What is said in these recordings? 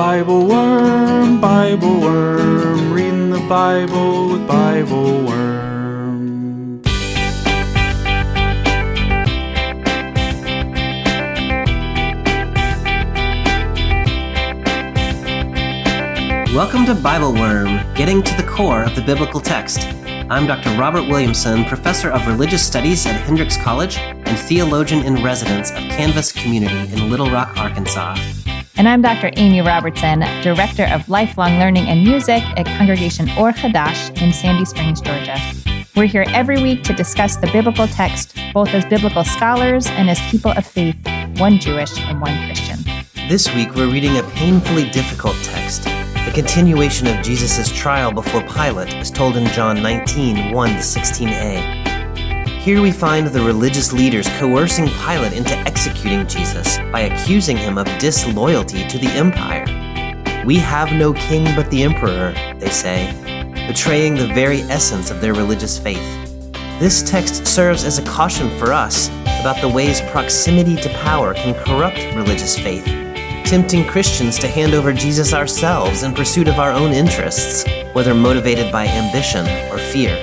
Bible Worm, reading the Bible with Bible Worm. Welcome to Bible Worm, getting to the core of the biblical text. I'm Dr. Robert Williamson, Professor of Religious Studies at Hendrix College and Theologian in Residence of Canvas Community in Little Rock, Arkansas. And I'm Dr. Amy Robertson, Director of Lifelong Learning and Music at Congregation Or Hadash in Sandy Springs, Georgia. We're here every week to discuss the biblical text, both as biblical scholars and as people of faith, one Jewish and one Christian. This week, we're reading a painfully difficult text. The continuation of Jesus' trial before Pilate is told in John 19, 1-16a. Here we find the religious leaders coercing Pilate into executing Jesus by accusing him of disloyalty to the empire. "We have no king but the emperor," they say, betraying the very essence of their religious faith. This text serves as a caution for us about the ways proximity to power can corrupt religious faith, tempting Christians to hand over Jesus ourselves in pursuit of our own interests, whether motivated by ambition or fear.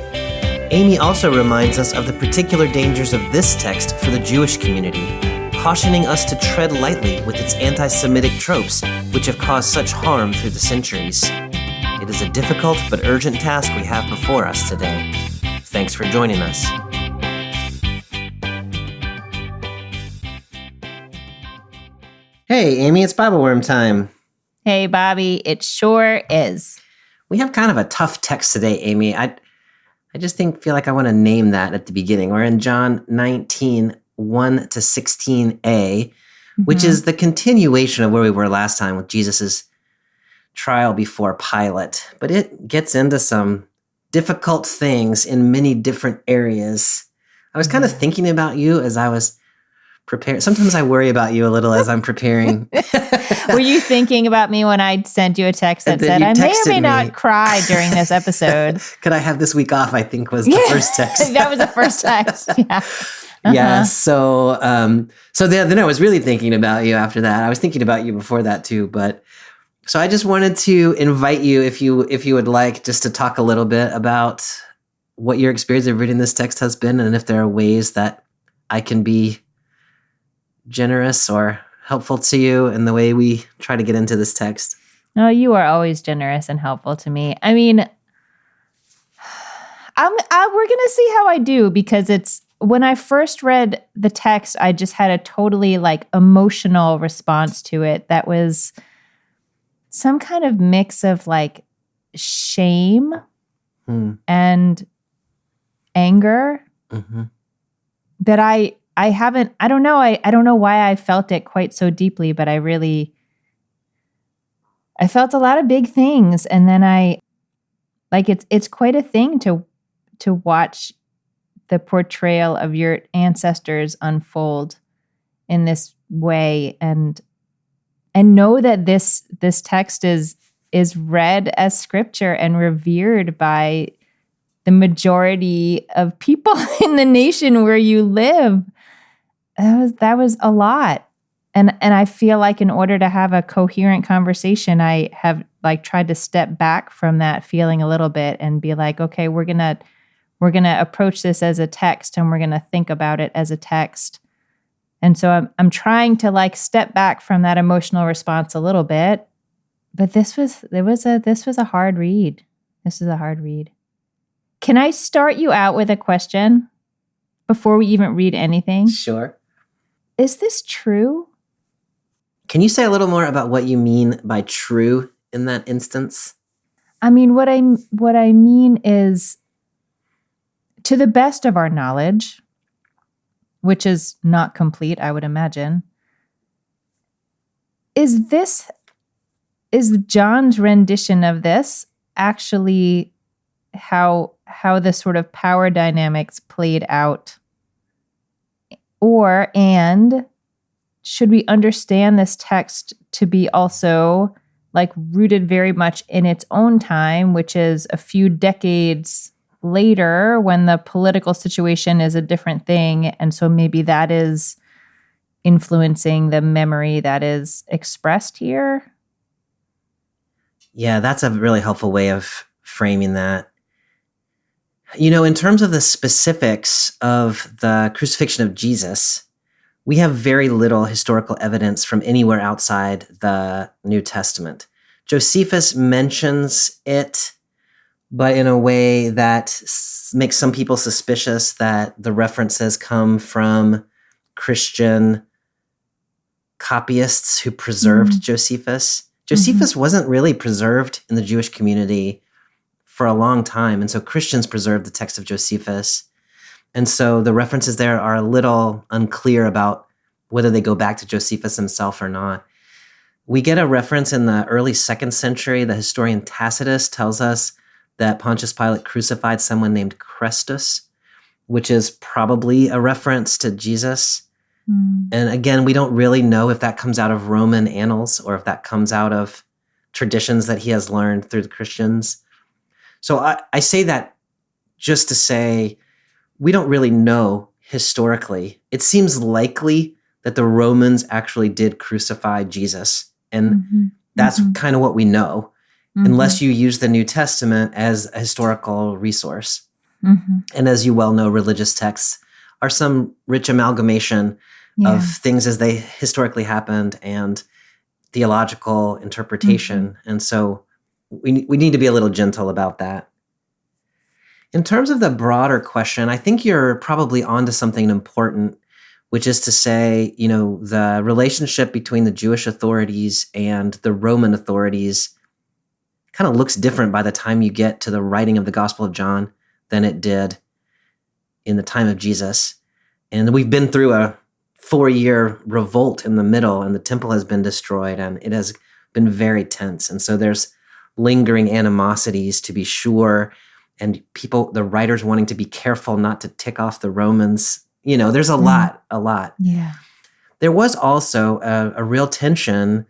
Amy also reminds us of the particular dangers of this text for the Jewish community, cautioning us to tread lightly with its anti-Semitic tropes, which have caused such harm through the centuries. It is a difficult but urgent task we have before us today. Thanks for joining us. Hey, Amy, it's Bible Worm time. Hey, Bobby, it sure is. We have kind of a tough text today, Amy. I just feel like I want to name that at the beginning. We're in John 19, 1-16a, which is the continuation of where we were last time with Jesus' trial before Pilate. But it gets into some difficult things in many different areas. I was kind of thinking about you as I was preparing. Sometimes I worry about you a little as I'm preparing. Were you thinking about me when I sent you a text that said, I may or may not cry during this episode? Could I have this week off, I think was the first text. That was the first text, yeah. Yeah, so then I was really thinking about you after that. I was thinking about you before that too, but so I just wanted to invite you, if you would like, just to talk a little bit about what your experience of reading this text has been, and if there are ways that I can be generous or helpful to you in the way we try to get into this text. Oh, you are always generous and helpful to me. I mean, we're going to see how I do, because it's when I first read the text, I just had a totally emotional response to it that was some kind of mix of shame and anger that I don't know why I felt it quite so deeply, but I felt a lot of big things. And then it's quite a thing to watch the portrayal of your ancestors unfold in this way and know that this text is read as scripture and revered by the majority of people in the nation where you live. That was a lot. And I feel like in order to have a coherent conversation, I have tried to step back from that feeling a little bit and be like, okay, we're going to approach this as a text, and we're going to think about it as a text. And so I'm trying to step back from that emotional response a little bit. But this was a hard read. This is a hard read. Can I start you out with a question before we even read anything? Sure. Is this true? Can you say a little more about what you mean by true in that instance? I mean, what I mean is, to the best of our knowledge, which is not complete, I would imagine, is John's rendition of this actually how the sort of power dynamics played out? And should we understand this text to be also rooted very much in its own time, which is a few decades later when the political situation is a different thing, and so maybe that is influencing the memory that is expressed here? Yeah, that's a really helpful way of framing that. In terms of the specifics of the crucifixion of Jesus, we have very little historical evidence from anywhere outside the New Testament. Josephus mentions it, but in a way that makes some people suspicious that the references come from Christian copyists who preserved Josephus. Josephus wasn't really preserved in the Jewish community for a long time, and so Christians preserved the text of Josephus. And so the references there are a little unclear about whether they go back to Josephus himself or not. We get a reference in the early 2nd century. The historian Tacitus tells us that Pontius Pilate crucified someone named Chrestus, which is probably a reference to Jesus. And again, we don't really know if that comes out of Roman annals or if that comes out of traditions that he has learned through the Christians. So I say that just to say we don't really know historically. It seems likely that the Romans actually did crucify Jesus. And that's kind of what we know, unless you use the New Testament as a historical resource. And as you well know, religious texts are some rich amalgamation of things as they historically happened and theological interpretation. And so we need to be a little gentle about that. In terms of the broader question, I think you're probably onto something important, which is to say, the relationship between the Jewish authorities and the Roman authorities kind of looks different by the time you get to the writing of the Gospel of John than it did in the time of Jesus. And we've been through a 4-year revolt in the middle, and the temple has been destroyed, and it has been very tense. And so there's lingering animosities, to be sure, and the writers wanting to be careful not to tick off the Romans. There's a lot. Yeah. There was also a real tension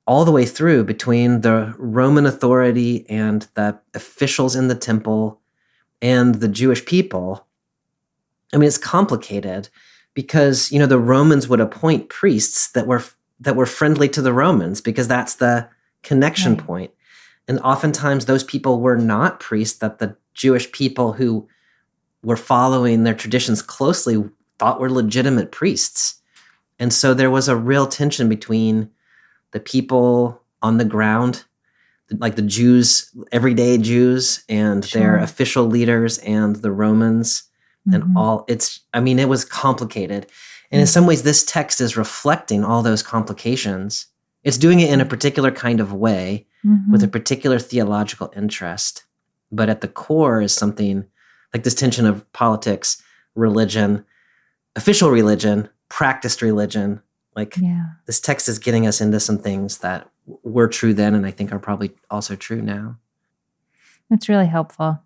all the way through between the Roman authority and the officials in the temple and the Jewish people. I mean, it's complicated because, the Romans would appoint priests that were friendly to the Romans because that's the connection point. And oftentimes those people were not priests that the Jewish people who were following their traditions closely thought were legitimate priests. And so there was a real tension between the people on the ground, like the Jews, everyday Jews, and their official leaders and the Romans and it was complicated. And in some ways, this text is reflecting all those complications. It's doing it in a particular kind of way with a particular theological interest. But at the core is something like this tension of politics, religion, official religion, practiced religion. This text is getting us into some things that were true then and I think are probably also true now. That's really helpful.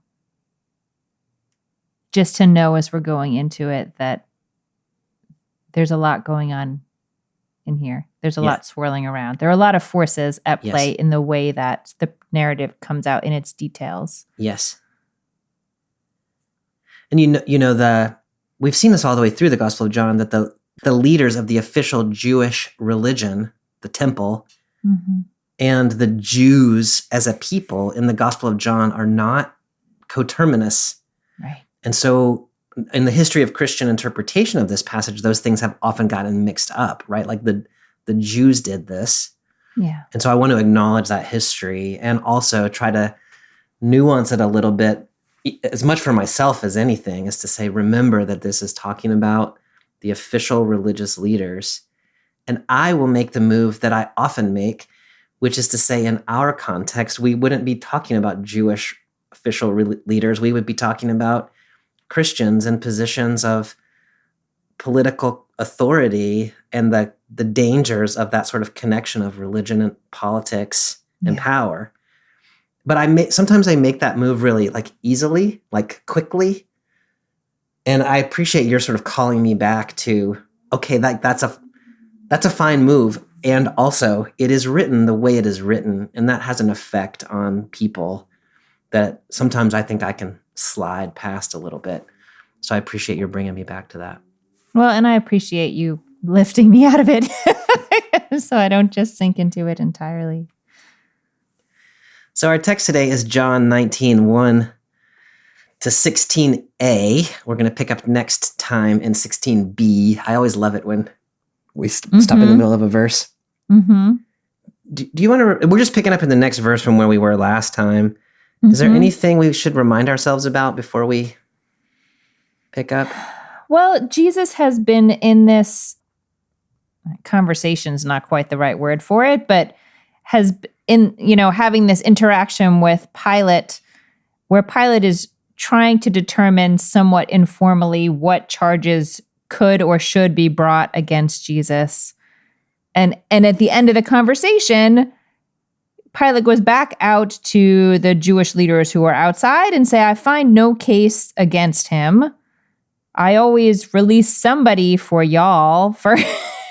Just to know as we're going into it that there's a lot going on in here. There's a lot swirling around. There are a lot of forces at play in the way that the narrative comes out in its details. Yes. And we've seen this all the way through the Gospel of John, that the leaders of the official Jewish religion, the temple, and the Jews as a people in the Gospel of John are not coterminous. Right. And so in the history of Christian interpretation of this passage, those things have often gotten mixed up, right? Like the Jews did this. Yeah. And so I want to acknowledge that history and also try to nuance it a little bit, as much for myself as anything, is to say, remember that this is talking about the official religious leaders. And I will make the move that I often make, which is to say, in our context, we wouldn't be talking about Jewish official leaders. We would be talking about Christians in positions of political authority and the dangers of that sort of connection of religion and politics and power. But sometimes I make that move really easily, quickly. And I appreciate your sort of calling me back to, okay, that's a fine move. And also it is written the way it is written. And that has an effect on people that sometimes I think I can slide past a little bit. So I appreciate your bringing me back to that. Well, and I appreciate you lifting me out of it so I don't just sink into it entirely. So our text today is John 19:1 to 16a. We're going to pick up next time in 16b. I always love it when we stop in the middle of a verse. Mm-hmm. Do you want to? We're just picking up in the next verse from where we were last time. Is there anything we should remind ourselves about before we pick up? Well, Jesus has been in this conversation's not quite the right word for it, but has in, having this interaction with Pilate, where Pilate is trying to determine somewhat informally what charges could or should be brought against Jesus. And at the end of the conversation, Pilate goes back out to the Jewish leaders who are outside and say, I find no case against him. I always release somebody for y'all for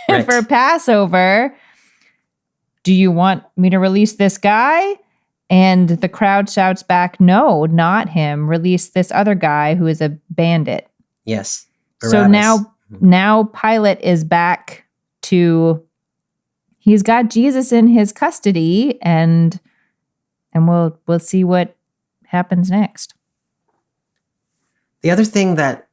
for Passover. Do you want me to release this guy? And the crowd shouts back, no, not him. Release this other guy who is a bandit. Yes. Barabbas. So now Pilate is back to, he's got Jesus in his custody, and we'll see what happens next. The other thing that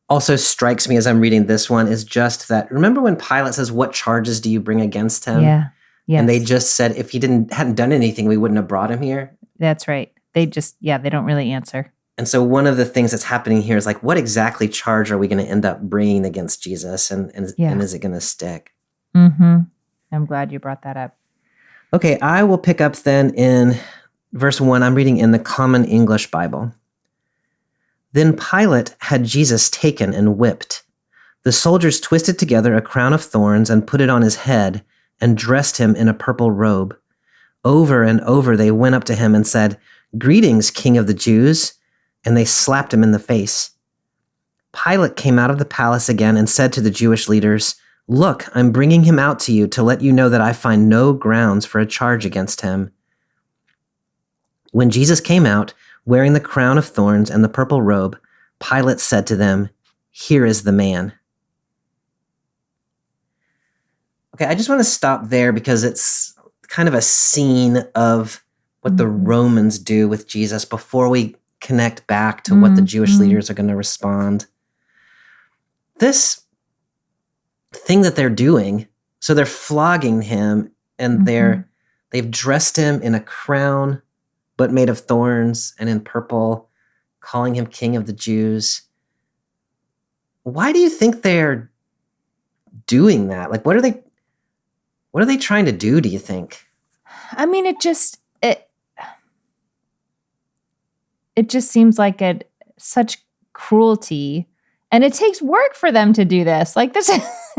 also strikes me as I'm reading this one is just that, remember when Pilate says, what charges do you bring against him? Yeah. Yes. And they just said, if he hadn't done anything, we wouldn't have brought him here. That's right. They don't really answer. And so one of the things that's happening here is like, what exactly charge are we going to end up bringing against Jesus? And is it going to stick? Mm-hmm. I'm glad you brought that up. Okay, I will pick up then in verse 1. I'm reading in the Common English Bible. Then Pilate had Jesus taken and whipped. The soldiers twisted together a crown of thorns and put it on his head and dressed him in a purple robe. Over and over they went up to him and said, Greetings, King of the Jews, and they slapped him in the face. Pilate came out of the palace again and said to the Jewish leaders, Look, I'm bringing him out to you to let you know that I find no grounds for a charge against him. When Jesus came out, wearing the crown of thorns and the purple robe, Pilate said to them, Here is the man. Okay, I just want to stop there because it's kind of a scene of what the Romans do with Jesus before we connect back to what the Jewish leaders are going to respond. This thing that they're doing, so they're flogging him and they've dressed him in a crown but made of thorns and in purple, calling him King of the Jews. Why do you think they're doing that? Like, what are they trying to do, do you think? I mean, it just seems like such cruelty, and it takes work for them to do this. Like this,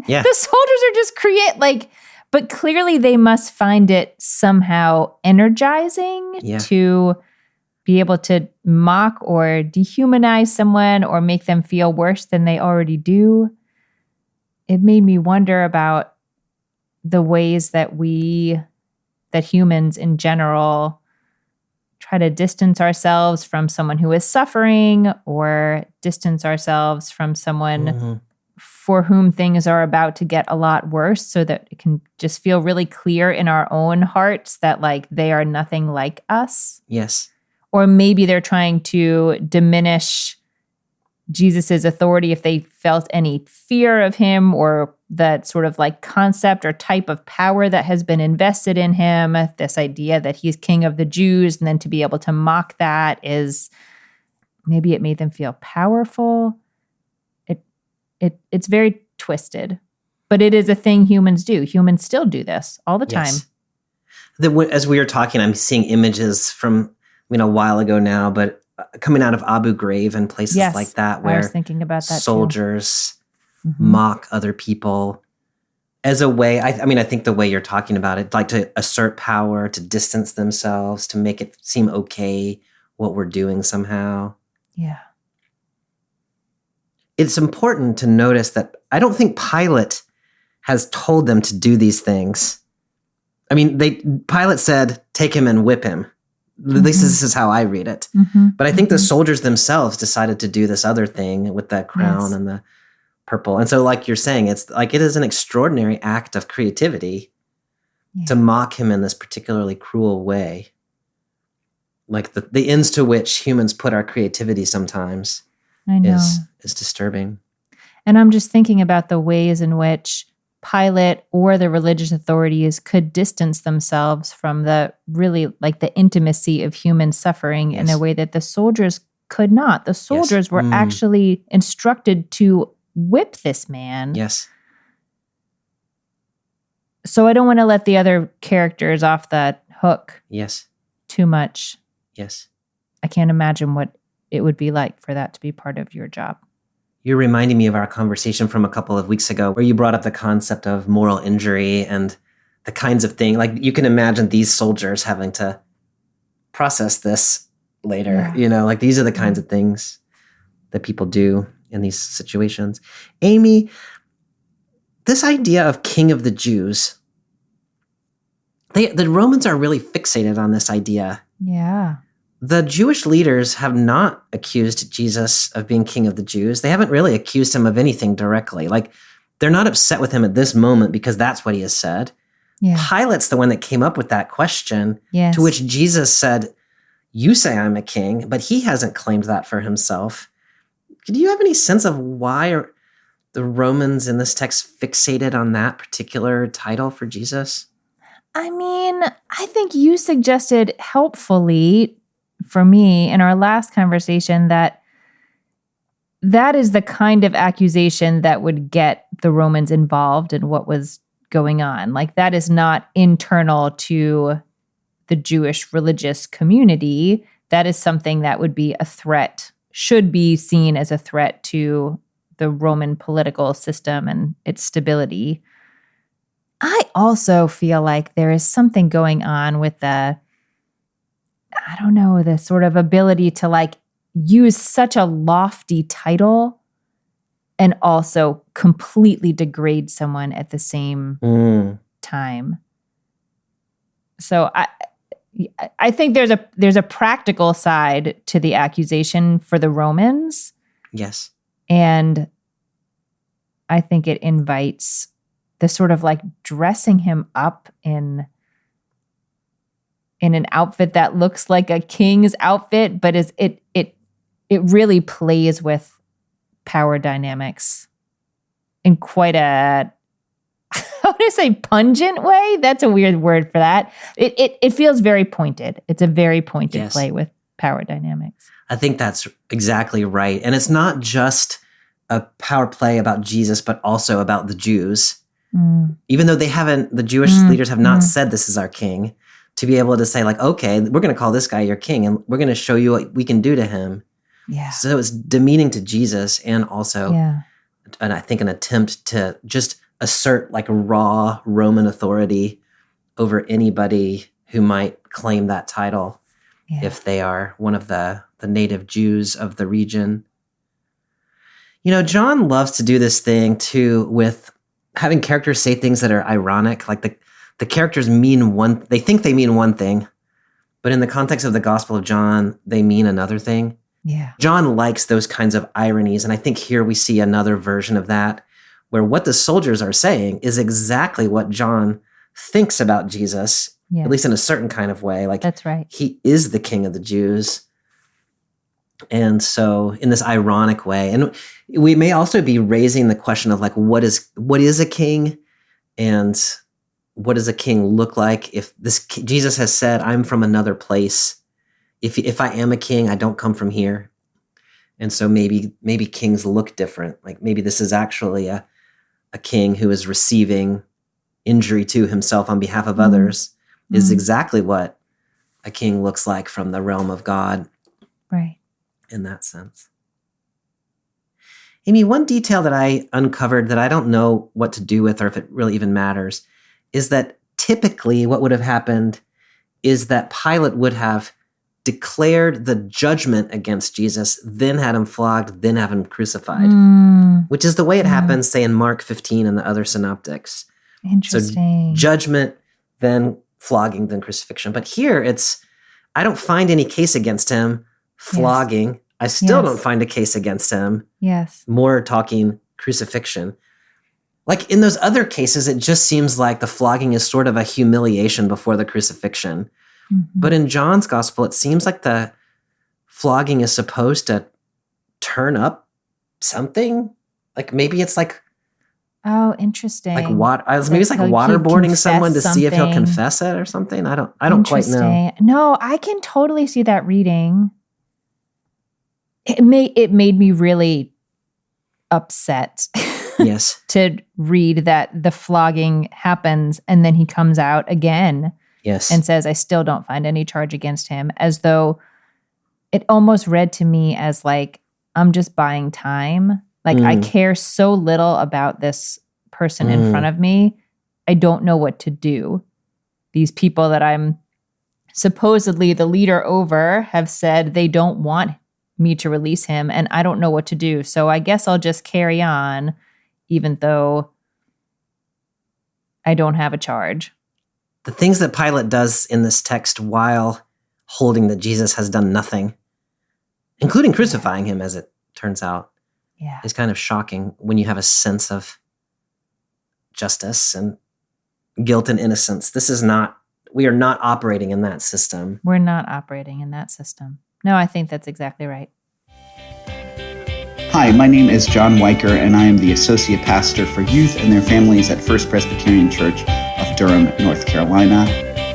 Yeah. The soldiers are just but clearly they must find it somehow energizing to be able to mock or dehumanize someone or make them feel worse than they already do. It made me wonder about the ways that humans in general try to distance ourselves from someone who is suffering or distance ourselves from someone for whom things are about to get a lot worse, so that it can just feel really clear in our own hearts that like they are nothing like us. Yes. Or maybe they're trying to diminish Jesus's authority if they felt any fear of him, or that sort of like concept or type of power that has been invested in him, this idea that he's King of the Jews, and then to be able to mock that is, maybe it made them feel powerful. It's very twisted, but it is a thing humans do. Humans still do this all the time. Yes. As we were talking, I'm seeing images from a while ago now, but coming out of Abu Ghraib and places like that, where I was thinking about that soldiers mock other people as a way. I think the way you're talking about it, like to assert power, to distance themselves, to make it seem okay what we're doing somehow. Yeah. It's important to notice that I don't think Pilate has told them to do these things. I mean, Pilate said, take him and whip him. At least this is how I read it. But I think the soldiers themselves decided to do this other thing with that crown and the purple. And so like you're saying, it's like it is an extraordinary act of creativity to mock him in this particularly cruel way. like the ends to which humans put our creativity sometimes I know. is disturbing. And I'm just thinking about the ways in which Pilate or the religious authorities could distance themselves from the really like the intimacy of human suffering in a way that the soldiers could not. The soldiers were actually instructed to whip this man. Yes. So I don't want to let the other characters off the hook Yes. too much. Yes. I can't imagine what it would be like for that to be part of your job. You're reminding me of our conversation from a couple of weeks ago where you brought up the concept of moral injury and the kinds of thing. Like you can imagine these soldiers having to process this later, like these are the kinds of things that people do in these situations. Amy, this idea of King of the Jews, the Romans are really fixated on this idea. Yeah. The Jewish leaders have not accused Jesus of being King of the Jews. They haven't really accused him of anything directly. Like, they're not upset with him at this moment because that's what he has said. Yeah. Pilate's the one that came up with that question, to which Jesus said, "You say I'm a king," but he hasn't claimed that for himself. Do you have any sense of why are the Romans in this text fixated on that particular title for Jesus? I mean, I think you suggested helpfully for me in our last conversation that is the kind of accusation that would get the Romans involved in what was going on. Like that is not internal to the Jewish religious community. That is something that would be a threat, should be seen as a threat to the Roman political system and its stability. I also feel like there is something going on with the sort of ability to like use such a lofty title and also completely degrade someone at the same time. So I think there's a practical side to the accusation for the Romans. Yes. And I think it invites the sort of like dressing him up in an outfit that looks like a king's outfit, but it really plays with power dynamics in quite a, I want to say pungent way. That's a weird word for that. It feels very pointed. It's a very pointed play with power dynamics. I think that's exactly right. And it's not just a power play about Jesus, but also about the Jews. Even though the Jewish leaders have not said this is our king, to be able to say like, okay, we're going to call this guy your king and we're going to show you what we can do to him. Yeah. So it's demeaning to Jesus and also, and I think an attempt to just assert like raw Roman authority over anybody who might claim that title if they are one of the native Jews of the region. John loves to do this thing too with having characters say things that are ironic, like the characters they think they mean one thing, but in the context of the Gospel of John, they mean another thing. Yeah. John likes those kinds of ironies, and I think here we see another version of that, where what the soldiers are saying is exactly what John thinks about Jesus, at least in a certain kind of way. Like, that's right. He is the King of the Jews. And so in this ironic way, and we may also be raising the question of like, what is a king, and what does a king look like? If Jesus has said, "I'm from another place. If I am a king, I don't come from here." And so maybe kings look different. Like maybe this is actually a king who is receiving injury to himself on behalf of others is exactly what a king looks like from the realm of God. Right. In that sense. Amy, one detail that I uncovered that I don't know what to do with or if it really even matters is that typically what would have happened is that Pilate would have declared the judgment against Jesus, then had him flogged, then have him crucified, which is the way it happens, say, in Mark 15 and the other synoptics. Interesting. So judgment, then flogging, then crucifixion. But here I don't find any case against him. Flogging. I still don't find a case against him. Yes. More talking crucifixion. Like in those other cases, it just seems like the flogging is sort of a humiliation before the crucifixion, But in John's gospel, it seems like the flogging is supposed to turn up something. Like maybe it's like Oh, interesting. maybe it's like so he'd waterboarding someone to confess see if he'll something. confess it or something. I don't quite know. Interesting. No, I can totally see that reading. It made me really upset. Yes. To read that the flogging happens and then he comes out again Yes. and says, I still don't find any charge against him, as though it almost read to me as like, I'm just buying time. Like I care so little about this person in front of me. I don't know what to do. These people that I'm supposedly the leader over have said they don't want me to release him, and I don't know what to do. So I guess I'll just carry on, even though I don't have a charge. The things that Pilate does in this text while holding that Jesus has done nothing, including crucifying him, as it turns out, is kind of shocking when you have a sense of justice and guilt and innocence. We are not operating in that system. We're not operating in that system. No, I think that's exactly right. Hi, my name is John Weicker, and I am the Associate Pastor for Youth and Their Families at First Presbyterian Church of Durham, North Carolina.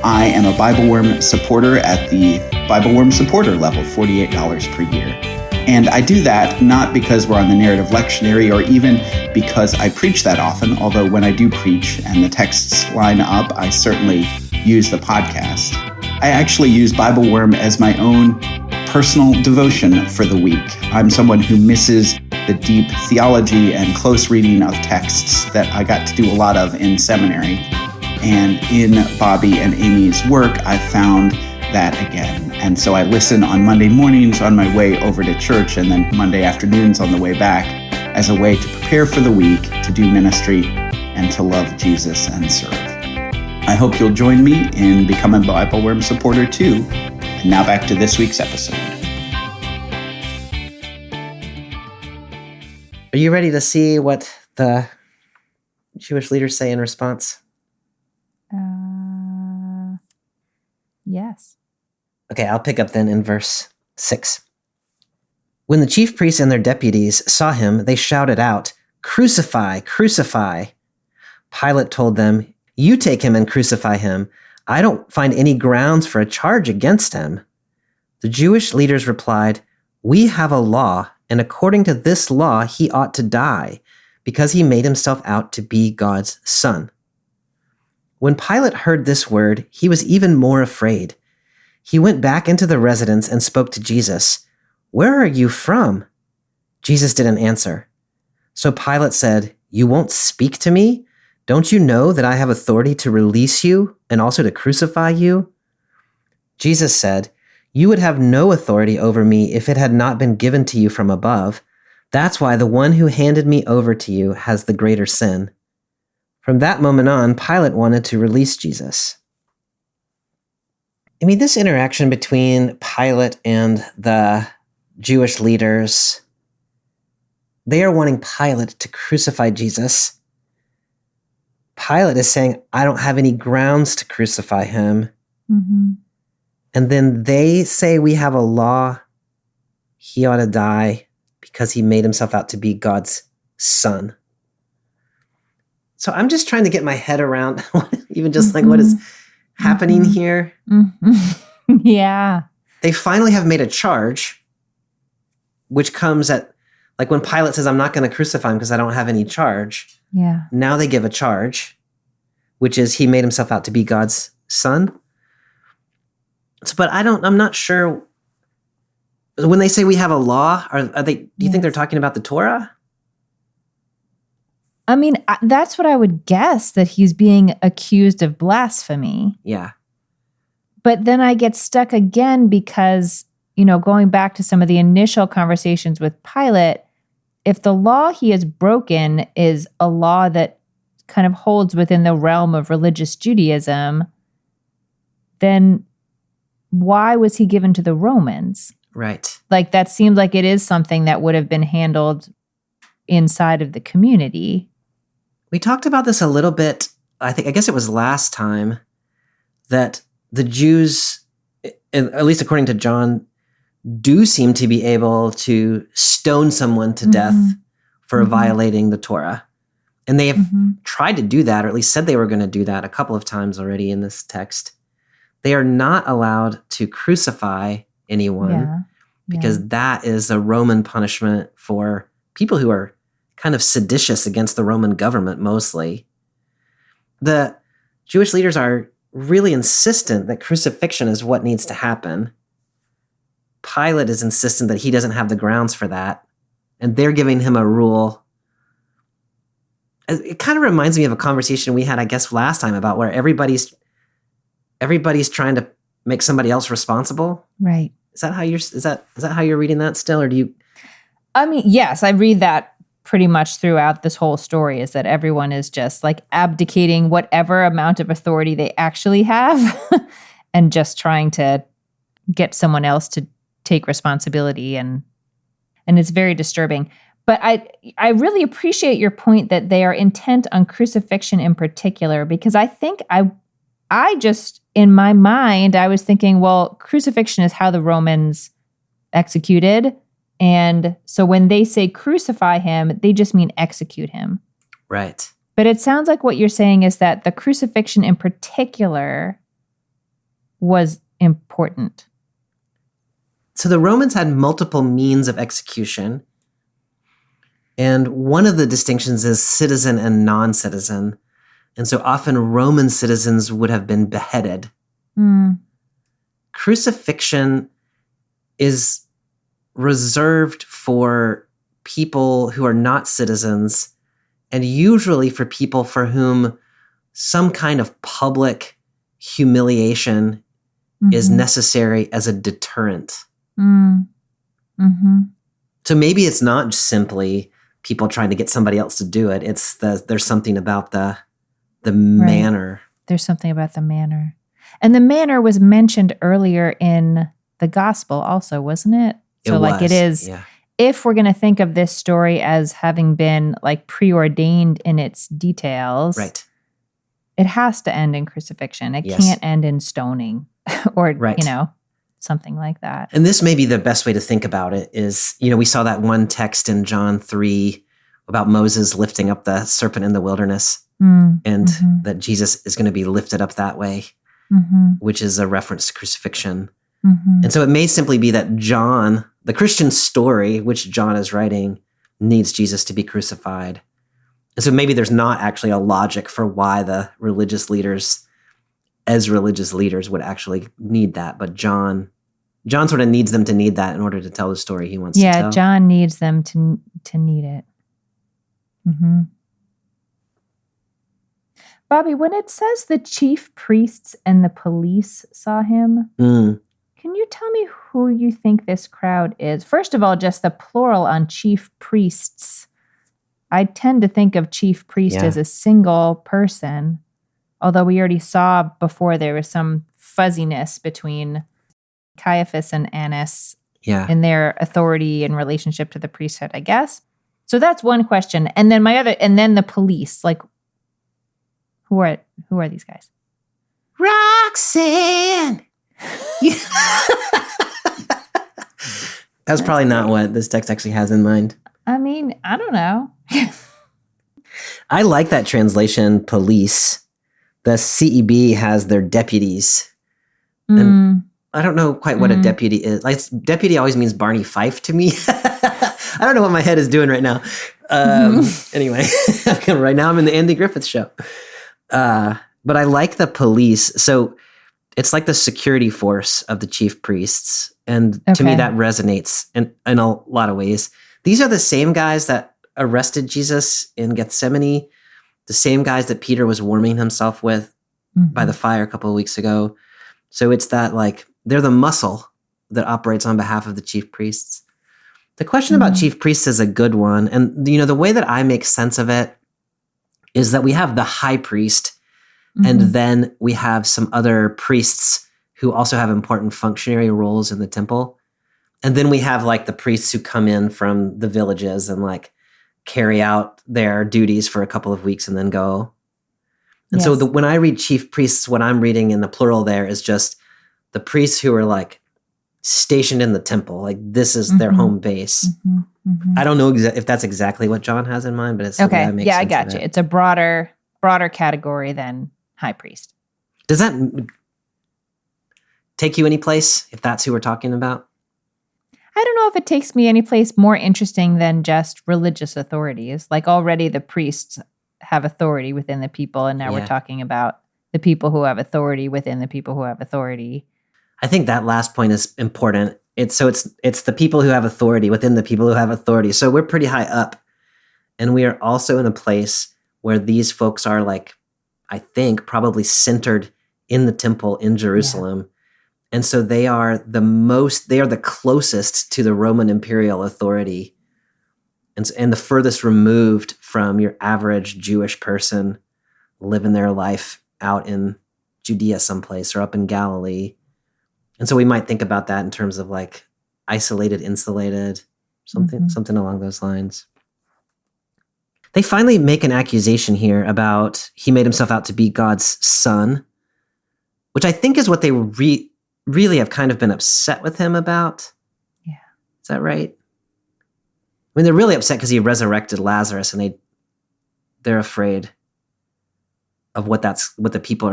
I am a Bible Worm supporter at the Bible Worm supporter level, $48 per year. And I do that not because we're on the narrative lectionary or even because I preach that often, although when I do preach and the texts line up, I certainly use the podcast. I actually use Bible Worm as my own personal devotion for the week. I'm someone who misses the deep theology and close reading of texts that I got to do a lot of in seminary. And in Bobby and Amy's work, I found that again. And so I listen on Monday mornings on my way over to church and then Monday afternoons on the way back as a way to prepare for the week, to do ministry, and to love Jesus and serve. I hope you'll join me in becoming a Bible Worm supporter too. And now back to this week's episode. Are you ready to see what the Jewish leaders say in response? Yes. Okay, I'll pick up then in verse 6. When the chief priests and their deputies saw him, they shouted out, "Crucify, crucify." Pilate told them, "You take him and crucify him. I don't find any grounds for a charge against him." The Jewish leaders replied, "We have a law, and according to this law, he ought to die, because he made himself out to be God's son." When Pilate heard this word, he was even more afraid. He went back into the residence and spoke to Jesus. "Where are you from?" Jesus didn't answer. So Pilate said, "You won't speak to me? Don't you know that I have authority to release you and also to crucify you?" Jesus said, "You would have no authority over me if it had not been given to you from above. That's why the one who handed me over to you has the greater sin." From that moment on, Pilate wanted to release Jesus. I mean, this interaction between Pilate and the Jewish leaders, they are wanting Pilate to crucify Jesus. Pilate is saying, "I don't have any grounds to crucify him." Mm-hmm. And then they say, "We have a law. He ought to die because he made himself out to be God's son." So I'm just trying to get my head around even just like what is happening here. Mm-hmm. Yeah. They finally have made a charge, which comes at, like when Pilate says, "I'm not going to crucify him because I don't have any charge." Yeah. Now they give a charge, which is he made himself out to be God's son. So, but I'm not sure. When they say we have a law, are they, do you think they're talking about the Torah? I mean, that's what I would guess, that he's being accused of blasphemy. Yeah. But then I get stuck again because, going back to some of the initial conversations with Pilate, if the law he has broken is a law that kind of holds within the realm of religious Judaism, then why was he given to the Romans? Right. Like, that seems like it is something that would have been handled inside of the community. We talked about this a little bit, I guess it was last time, that the Jews and at least according to John, do seem to be able to stone someone to death for violating the Torah. And they have tried to do that, or at least said they were going to do that a couple of times already in this text. They are not allowed to crucify anyone because that is a Roman punishment for people who are kind of seditious against the Roman government mostly. The Jewish leaders are really insistent that crucifixion is what needs to happen. Pilate is insistent that he doesn't have the grounds for that, and they're giving him a rule. It kind of reminds me of a conversation we had, I guess, last time about where everybody's trying to make somebody else responsible. Right. Is that how you're reading that still, or do you? I mean, yes, I read that pretty much throughout this whole story, is that everyone is just like abdicating whatever amount of authority they actually have and just trying to get someone else to take responsibility, and it's very disturbing. But I really appreciate your point that they are intent on crucifixion in particular, because I think I just, in my mind, I was thinking, well, crucifixion is how the Romans executed. And so when they say crucify him, they just mean execute him. Right. But it sounds like what you're saying is that the crucifixion in particular was important. So the Romans had multiple means of execution. And one of the distinctions is citizen and non-citizen. And so often Roman citizens would have been beheaded. Crucifixion is reserved for people who are not citizens, and usually for people for whom some kind of public humiliation is necessary as a deterrent. So maybe it's not simply people trying to get somebody else to do it. It's there's something about the manner. There's something about the manner. And the manner was mentioned earlier in the gospel also, wasn't it? So it is, if we're going to think of this story as having been like preordained in its details, right, it has to end in crucifixion. It can't end in stoning or, something like that. And this may be the best way to think about it is, we saw that one text in John 3 about Moses lifting up the serpent in the wilderness and that Jesus is going to be lifted up that way, which is a reference to crucifixion. And so it may simply be that John, the Christian story, which John is writing, needs Jesus to be crucified. And so maybe there's not actually a logic for why the religious leaders, as religious leaders, would actually need that. But John sort of needs them to need that in order to tell the story he wants to tell. Yeah, John needs them to need it. Bobby, when it says the chief priests and the police saw him, can you tell me who you think this crowd is? First of all, just the plural on chief priests. I tend to think of chief priest as a single person, although we already saw before there was some fuzziness between Caiaphas and Annas in their authority in relationship to the priesthood, I guess. So that's one question. And then then the police, like, who are these guys? Roxanne! That's probably not what this text actually has in mind. I mean, I don't know. I like that translation, police. The CEB has their deputies. And I don't know quite what a deputy is. Like, deputy always means Barney Fife to me. I don't know what my head is doing right now. Anyway, right now I'm in the Andy Griffith Show. But I like the police. So it's like the security force of the chief priests. And to me, that resonates in a lot of ways. These are the same guys that arrested Jesus in Gethsemane, the same guys that Peter was warming himself with by the fire a couple of weeks ago. So it's that, like, they're the muscle that operates on behalf of the chief priests. The question about chief priests is a good one. And, the way that I make sense of it is that we have the high priest, and then we have some other priests who also have important functionary roles in the temple. And then we have, like, the priests who come in from the villages and, like, carry out their duties for a couple of weeks and then go. And so when I read chief priests, what I'm reading in the plural there is just the priests who were like stationed in the temple, like this is their home base. I don't know if that's exactly what John has in mind, but it's the way I make sense I of got you. it. It's a broader category than high priest. Does that take you any place if that's who we're talking about? I don't know if it takes me any place more interesting than just religious authorities. Like already the priests have authority within the people, and now we're talking about the people who have authority within the people who have authority. I think that last point is important. It's the people who have authority within the people who have authority. So we're pretty high up, and we are also in a place where these folks are like, I think, probably centered in the temple in Jerusalem. Yeah. And so they are the closest to the Roman imperial authority and the furthest removed from your average Jewish person living their life out in Judea someplace or up in Galilee. And so we might think about that in terms of like isolated, insulated, something along those lines. They finally make an accusation here about he made himself out to be God's son, which I think is what they really have kind of been upset with him about. Yeah. Is that right? I mean, they're really upset because he resurrected Lazarus, and they're afraid of how the people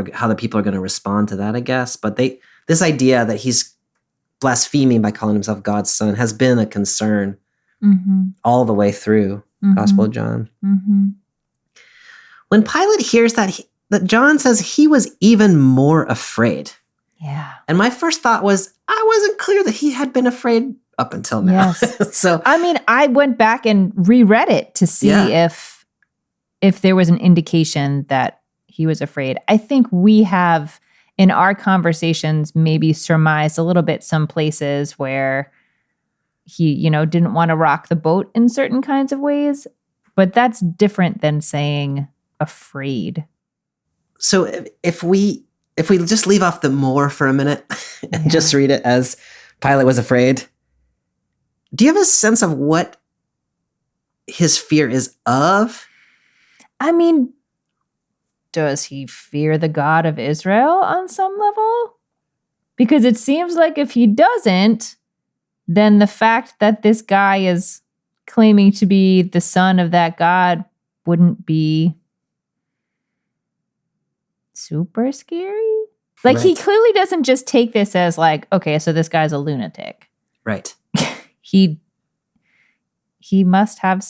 are going to respond to that, I guess. But this idea that he's blaspheming by calling himself God's son has been a concern all the way through Gospel of John. When Pilate hears that John says he was even more afraid. Yeah. And my first thought was, I wasn't clear that he had been afraid up until now. Yes. So I mean, I went back and reread it to see if there was an indication that he was afraid. I think we have, in our conversations, maybe surmised a little bit some places where he, didn't want to rock the boat in certain kinds of ways. But that's different than saying afraid. So if we just leave off the more for a minute and just read it as Pilate was afraid, do you have a sense of what his fear is of? I mean, does he fear the God of Israel on some level? Because it seems like if he doesn't, then the fact that this guy is claiming to be the son of that God wouldn't be super scary. Like, he clearly doesn't just take this as like, okay, so this guy's a lunatic. Right. He must have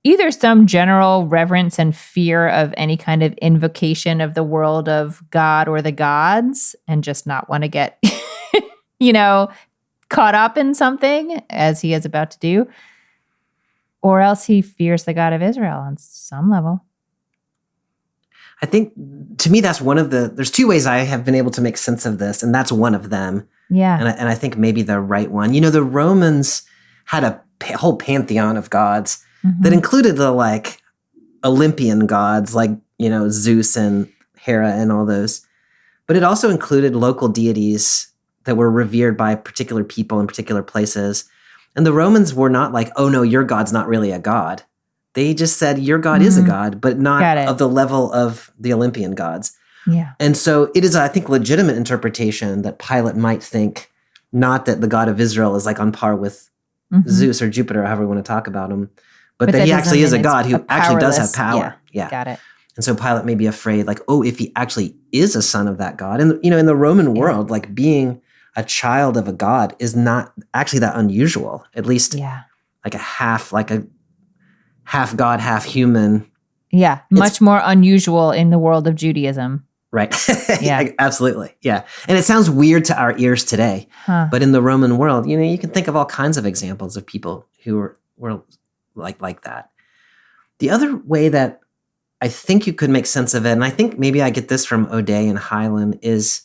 either some general reverence and fear of any kind of invocation of the world of God or the gods, and just not want to get, caught up in something as he is about to do. Or else he fears the God of Israel on some level. I think, to me, that's there's two ways I have been able to make sense of this, and that's one of them. Yeah. And I think maybe the right one. The Romans had a whole pantheon of gods that included the, like, Olympian gods, like, Zeus and Hera and all those. But it also included local deities that were revered by particular people in particular places. And the Romans were not like, oh, no, your God's not really a god. They just said your God is a god, but not of the level of the Olympian gods. Yeah. And so it is, I think, legitimate interpretation that Pilate might think not that the God of Israel is like on par with Zeus or Jupiter, or however we want to talk about him, but that he actually is a God who actually does have power. Yeah. Got it. And so Pilate may be afraid, like, oh, if he actually is a son of that God. And, in the Roman world, like being a child of a God is not actually that unusual, at least like a half God, half human. Yeah, much more unusual in the world of Judaism. Right. Yeah. Absolutely. Yeah. And it sounds weird to our ears today, but in the Roman world, you can think of all kinds of examples of people who were like that. The other way that I think you could make sense of it, and I think maybe I get this from O'Day and Hyland, is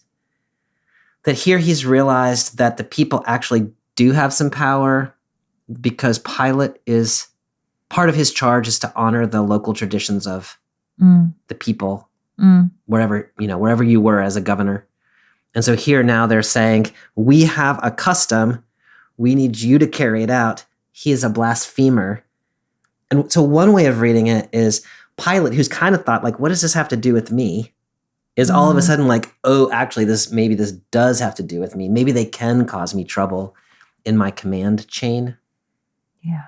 that here he's realized that the people actually do have some power because Pilate is part of his charge is to honor the local traditions of the people. Wherever you were as a governor. And so here now they're saying, we have a custom. We need you to carry it out. He is a blasphemer. And so one way of reading it is Pilate, who's kind of thought, like, what does this have to do with me? is all of a sudden like, oh, actually, this does have to do with me. Maybe they can cause me trouble in my command chain. Yeah.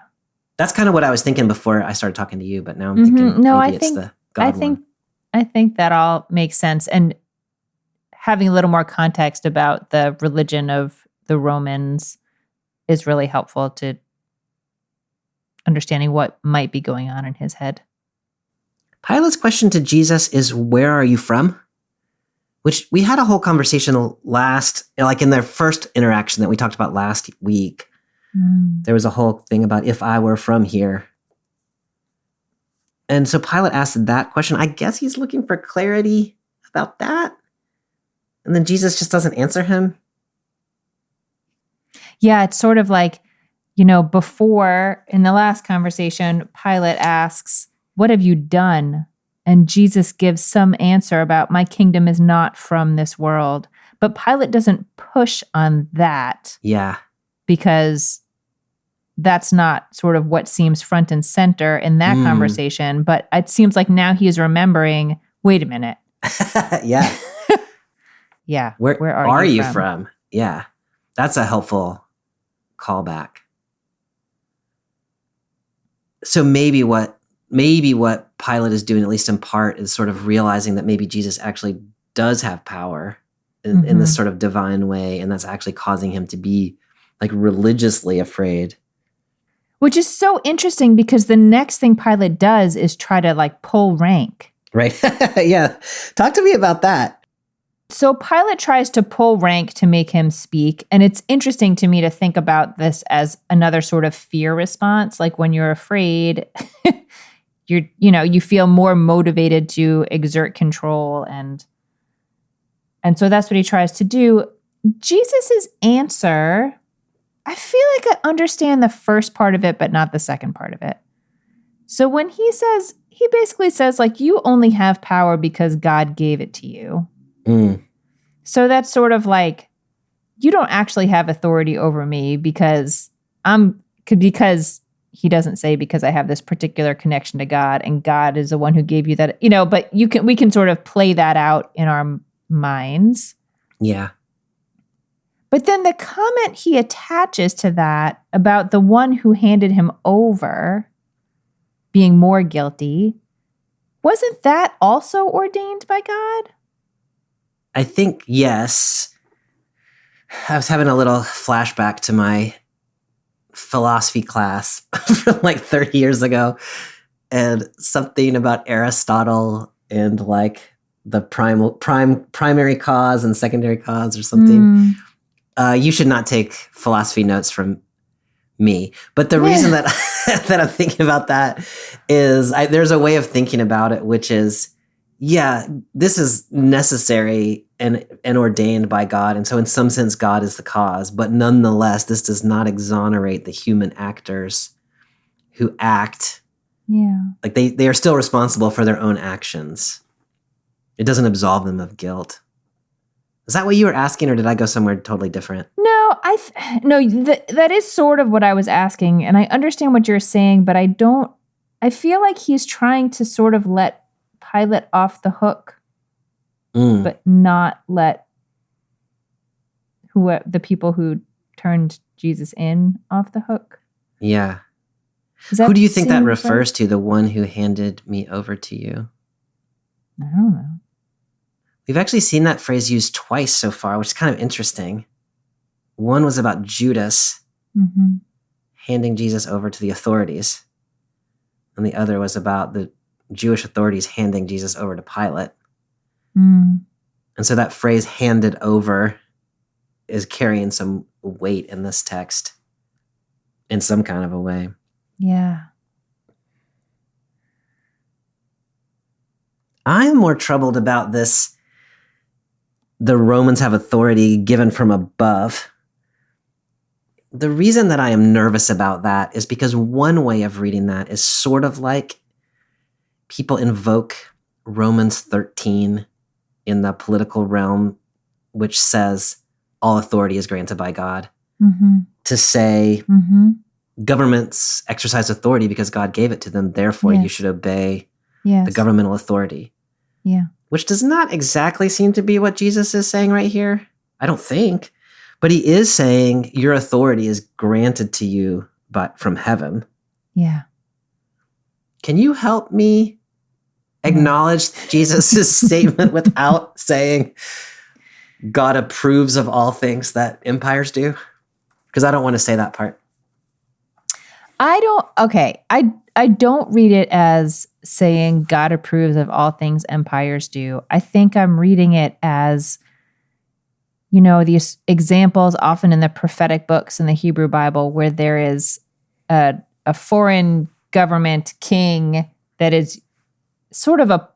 That's kind of what I was thinking before I started talking to you, but now I'm thinking it's the God one. I think that all makes sense. And having a little more context about the religion of the Romans is really helpful to understanding what might be going on in his head. Pilate's question to Jesus is, where are you from? Which we had a whole conversation like in their first interaction that we talked about last week. There was a whole thing about if I were from here. And so Pilate asked that question. I guess he's looking for clarity about that. And then Jesus just doesn't answer him. Yeah, it's sort of like, before in the last conversation, Pilate asks, "What have you done?" And Jesus gives some answer about, "My kingdom is not from this world." But Pilate doesn't push on that. Yeah. Because that's not sort of what seems front and center in that conversation. But it seems like now he is remembering, wait a minute. Yeah. Yeah. Where are you from? Yeah. That's a helpful callback. So maybe what Pilate is doing, at least in part, is sort of realizing that maybe Jesus actually does have power in this sort of divine way. And that's actually causing him to be like religiously afraid. Which is so interesting because the next thing Pilate does is try to like pull rank. Right. Yeah. Talk to me about that. So Pilate tries to pull rank to make him speak. And it's interesting to me to think about this as another sort of fear response. Like when you're afraid, you feel more motivated to exert control. And so that's what he tries to do. Jesus's answer, I feel like I understand the first part of it, but not the second part of it. So when he basically says like, you only have power because God gave it to you. So that's sort of like, you don't actually have authority over me because he doesn't say because I have this particular connection to God and God is the one who gave you that, but we can sort of play that out in our minds. Yeah. But then the comment he attaches to that about the one who handed him over being more guilty, wasn't that also ordained by God? I think, yes. I was having a little flashback to my philosophy class from like 30 years ago, and something about Aristotle and like the primary cause and secondary cause or something. You should not take philosophy notes from me. But the reason that that I'm thinking about that is there's a way of thinking about it, which is, yeah, this is necessary and ordained by God. And so in some sense, God is the cause. But nonetheless, this does not exonerate the human actors who act. Yeah. Like they are still responsible for their own actions. It doesn't absolve them of guilt. Is that what you were asking, or did I go somewhere totally different? No, that is sort of what I was asking. And I understand what you're saying, but I feel like he's trying to sort of let Pilate off the hook, but not let the people who turned Jesus in off the hook. Yeah. Who do you think that refers to? The one who handed me over to you? I don't know. We've actually seen that phrase used twice so far, which is kind of interesting. One was about Judas handing Jesus over to the authorities, and the other was about the Jewish authorities handing Jesus over to Pilate. And so that phrase handed over is carrying some weight in this text in some kind of a way. Yeah. I am more troubled about this. The Romans have authority given from above. The reason that I am nervous about that is because one way of reading that is sort of like people invoke Romans 13 in the political realm, which says all authority is granted by God, to say governments exercise authority because God gave it to them, therefore you should obey the governmental authority. Yeah. which does not exactly seem to be what Jesus is saying right here. I don't think. But he is saying your authority is granted to you from heaven. Yeah. Can you help me acknowledge Jesus' statement without saying God approves of all things that empires do? Because I don't want to say that part. I don't read it as saying God approves of all things empires do. I think I'm reading it as, these examples often in the prophetic books in the Hebrew Bible where there is a foreign government king that is sort of a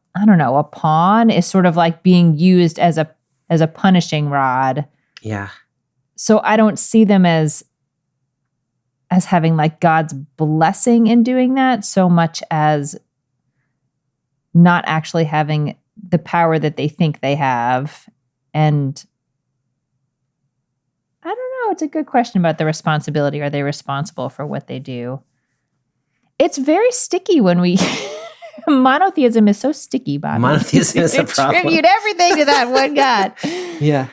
pawn, is sort of like being used as a punishing rod. Yeah. So I don't see them as having like God's blessing in doing that so much as not actually having the power that they think they have. And I don't know, it's a good question about the responsibility. Are they responsible for what they do? It's very sticky when we monotheism is so sticky, Bobby. Monotheism is a problem. Attribute everything to that one God. Yeah.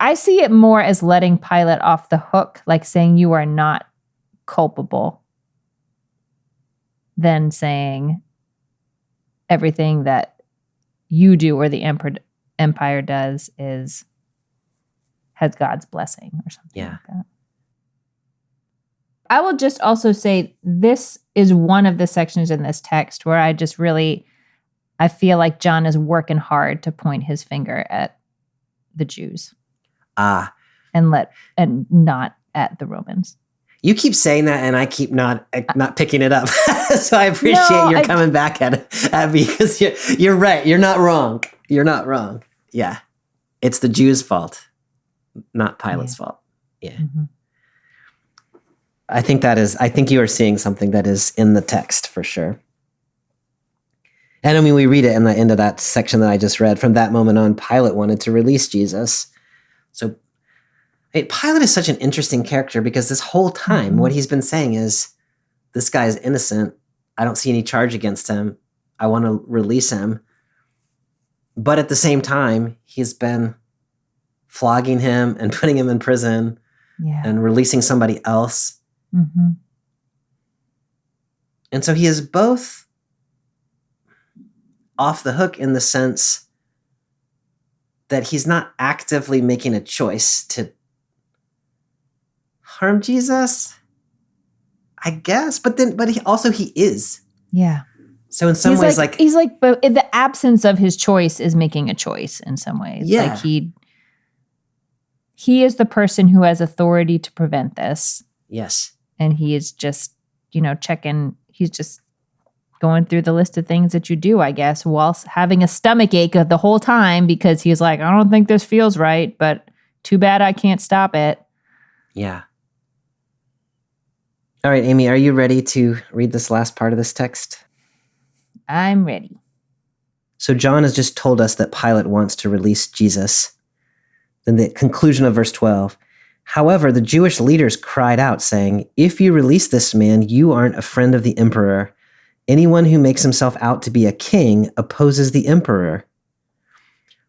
I see it more as letting Pilate off the hook, like saying you are not culpable, than saying everything that you do or the empire does has God's blessing or something like that. I will just also say this is one of the sections in this text where I feel like John is working hard to point his finger at the Jews. And not at the Romans. You keep saying that, and I keep not picking it up. So I appreciate you're coming back at it because you're right. You're not wrong. You're not wrong. Yeah, it's the Jews' fault, not Pilate's fault. Yeah, mm-hmm. I think you are seeing something that is in the text for sure. And I mean, we read it in the end of that section that I just read. From that moment on, Pilate wanted to release Jesus. So Pilate is such an interesting character because this whole time, what he's been saying is, this guy is innocent. I don't see any charge against him. I want to release him. But at the same time, he's been flogging him and putting him in prison and releasing somebody else. Mm-hmm. And so he is both off the hook in the sense that he's not actively making a choice to harm Jesus, I guess, but he is. Yeah. So in some ways, but in the absence of his choice is making a choice in some ways. Yeah. Like he is the person who has authority to prevent this. Yes. And he is just, checking, he's just going through the list of things that you do, I guess, whilst having a stomach ache the whole time because he's like, I don't think this feels right, but too bad I can't stop it. Yeah. All right, Amy, are you ready to read this last part of this text? I'm ready. So John has just told us that Pilate wants to release Jesus. Then the conclusion of verse 12. However, the Jewish leaders cried out, saying, if you release this man, you aren't a friend of the emperor. Anyone who makes himself out to be a king opposes the emperor.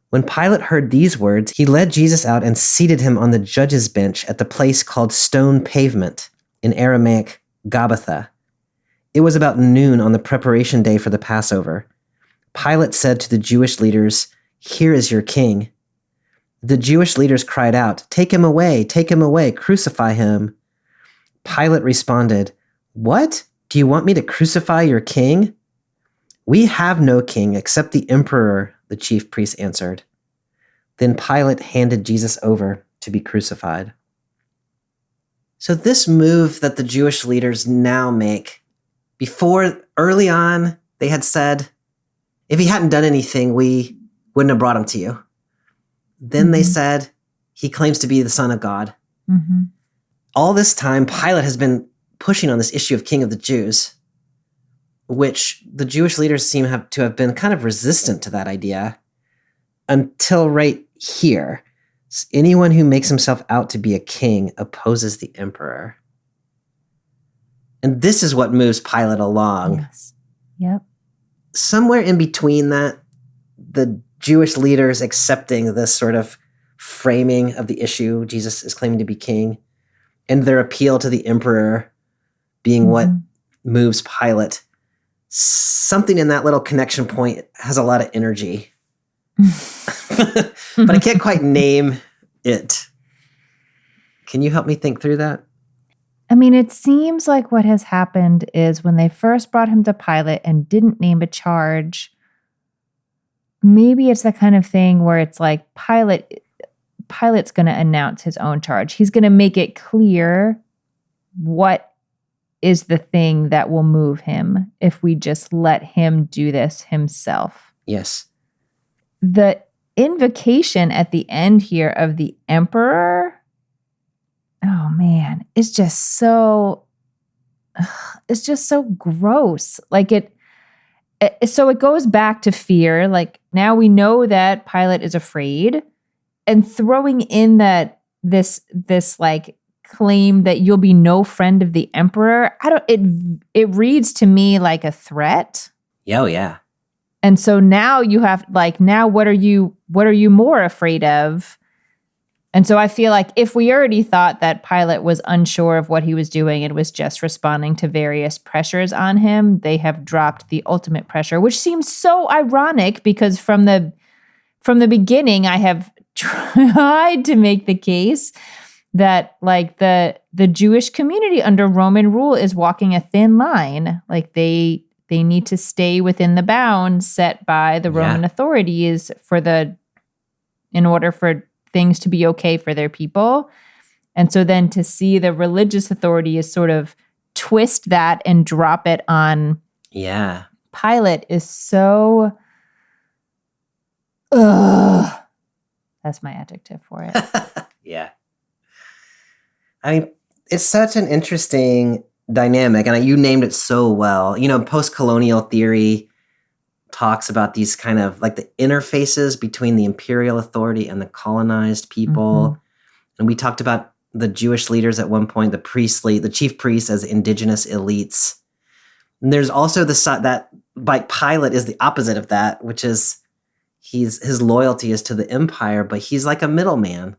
When Pilate heard these words, he led Jesus out and seated him on the judge's bench at the place called Stone Pavement, in Aramaic, Gabbatha. It was about noon on the preparation day for the Passover. Pilate said to the Jewish leaders, here is your king. The Jewish leaders cried out, take him away, crucify him. Pilate responded, what? Do you want me to crucify your king? We have no king except the emperor, the chief priest answered. Then Pilate handed Jesus over to be crucified. So this move that the Jewish leaders now make, before early on, they had said, if he hadn't done anything, we wouldn't have brought him to you. Then they said, he claims to be the Son of God. Mm-hmm. All this time, Pilate has been pushing on this issue of King of the Jews, which the Jewish leaders seem to have been kind of resistant to that idea until right here. Anyone who makes himself out to be a king opposes the emperor. And this is what moves Pilate along. Yes. Yep. Somewhere in between that, the Jewish leaders accepting this sort of framing of the issue, Jesus is claiming to be king, and their appeal to the emperor being what moves Pilate, something in that little connection point has a lot of energy. But I can't quite name it. Can you help me think through that? I mean, it seems like what has happened is when they first brought him to Pilate and didn't name a charge, maybe it's the kind of thing where it's like Pilate's going to announce his own charge. He's going to make it clear what is the thing that will move him if we just let him do this himself. Yes. The invocation at the end here of the emperor, oh man, it's just so gross. Like so it goes back to fear. Like now we know that Pilate is afraid, and throwing in that this like claim that you'll be no friend of the emperor. It reads to me like a threat. Oh yeah. And so now you have now what are you more afraid of? And so I feel like if we already thought that Pilate was unsure of what he was doing and was just responding to various pressures on him, they have dropped the ultimate pressure, which seems so ironic because from the beginning I have tried to make the case that like the Jewish community under Roman rule is walking a thin line. Like they need to stay within the bounds set by the Roman authorities in order for things to be okay for their people. And so then to see the religious authorities sort of twist that and drop it on Pilate is so that's my adjective for it. Yeah. I mean, it's such an interesting dynamic, and you named it so well. You know, post-colonial theory talks about these kind of like the interfaces between the imperial authority and the colonized people. And we talked about the Jewish leaders at one point, the chief priests as indigenous elites. And there's also the side that like Pilate is the opposite of that, which is his loyalty is to the empire, but he's like a middleman.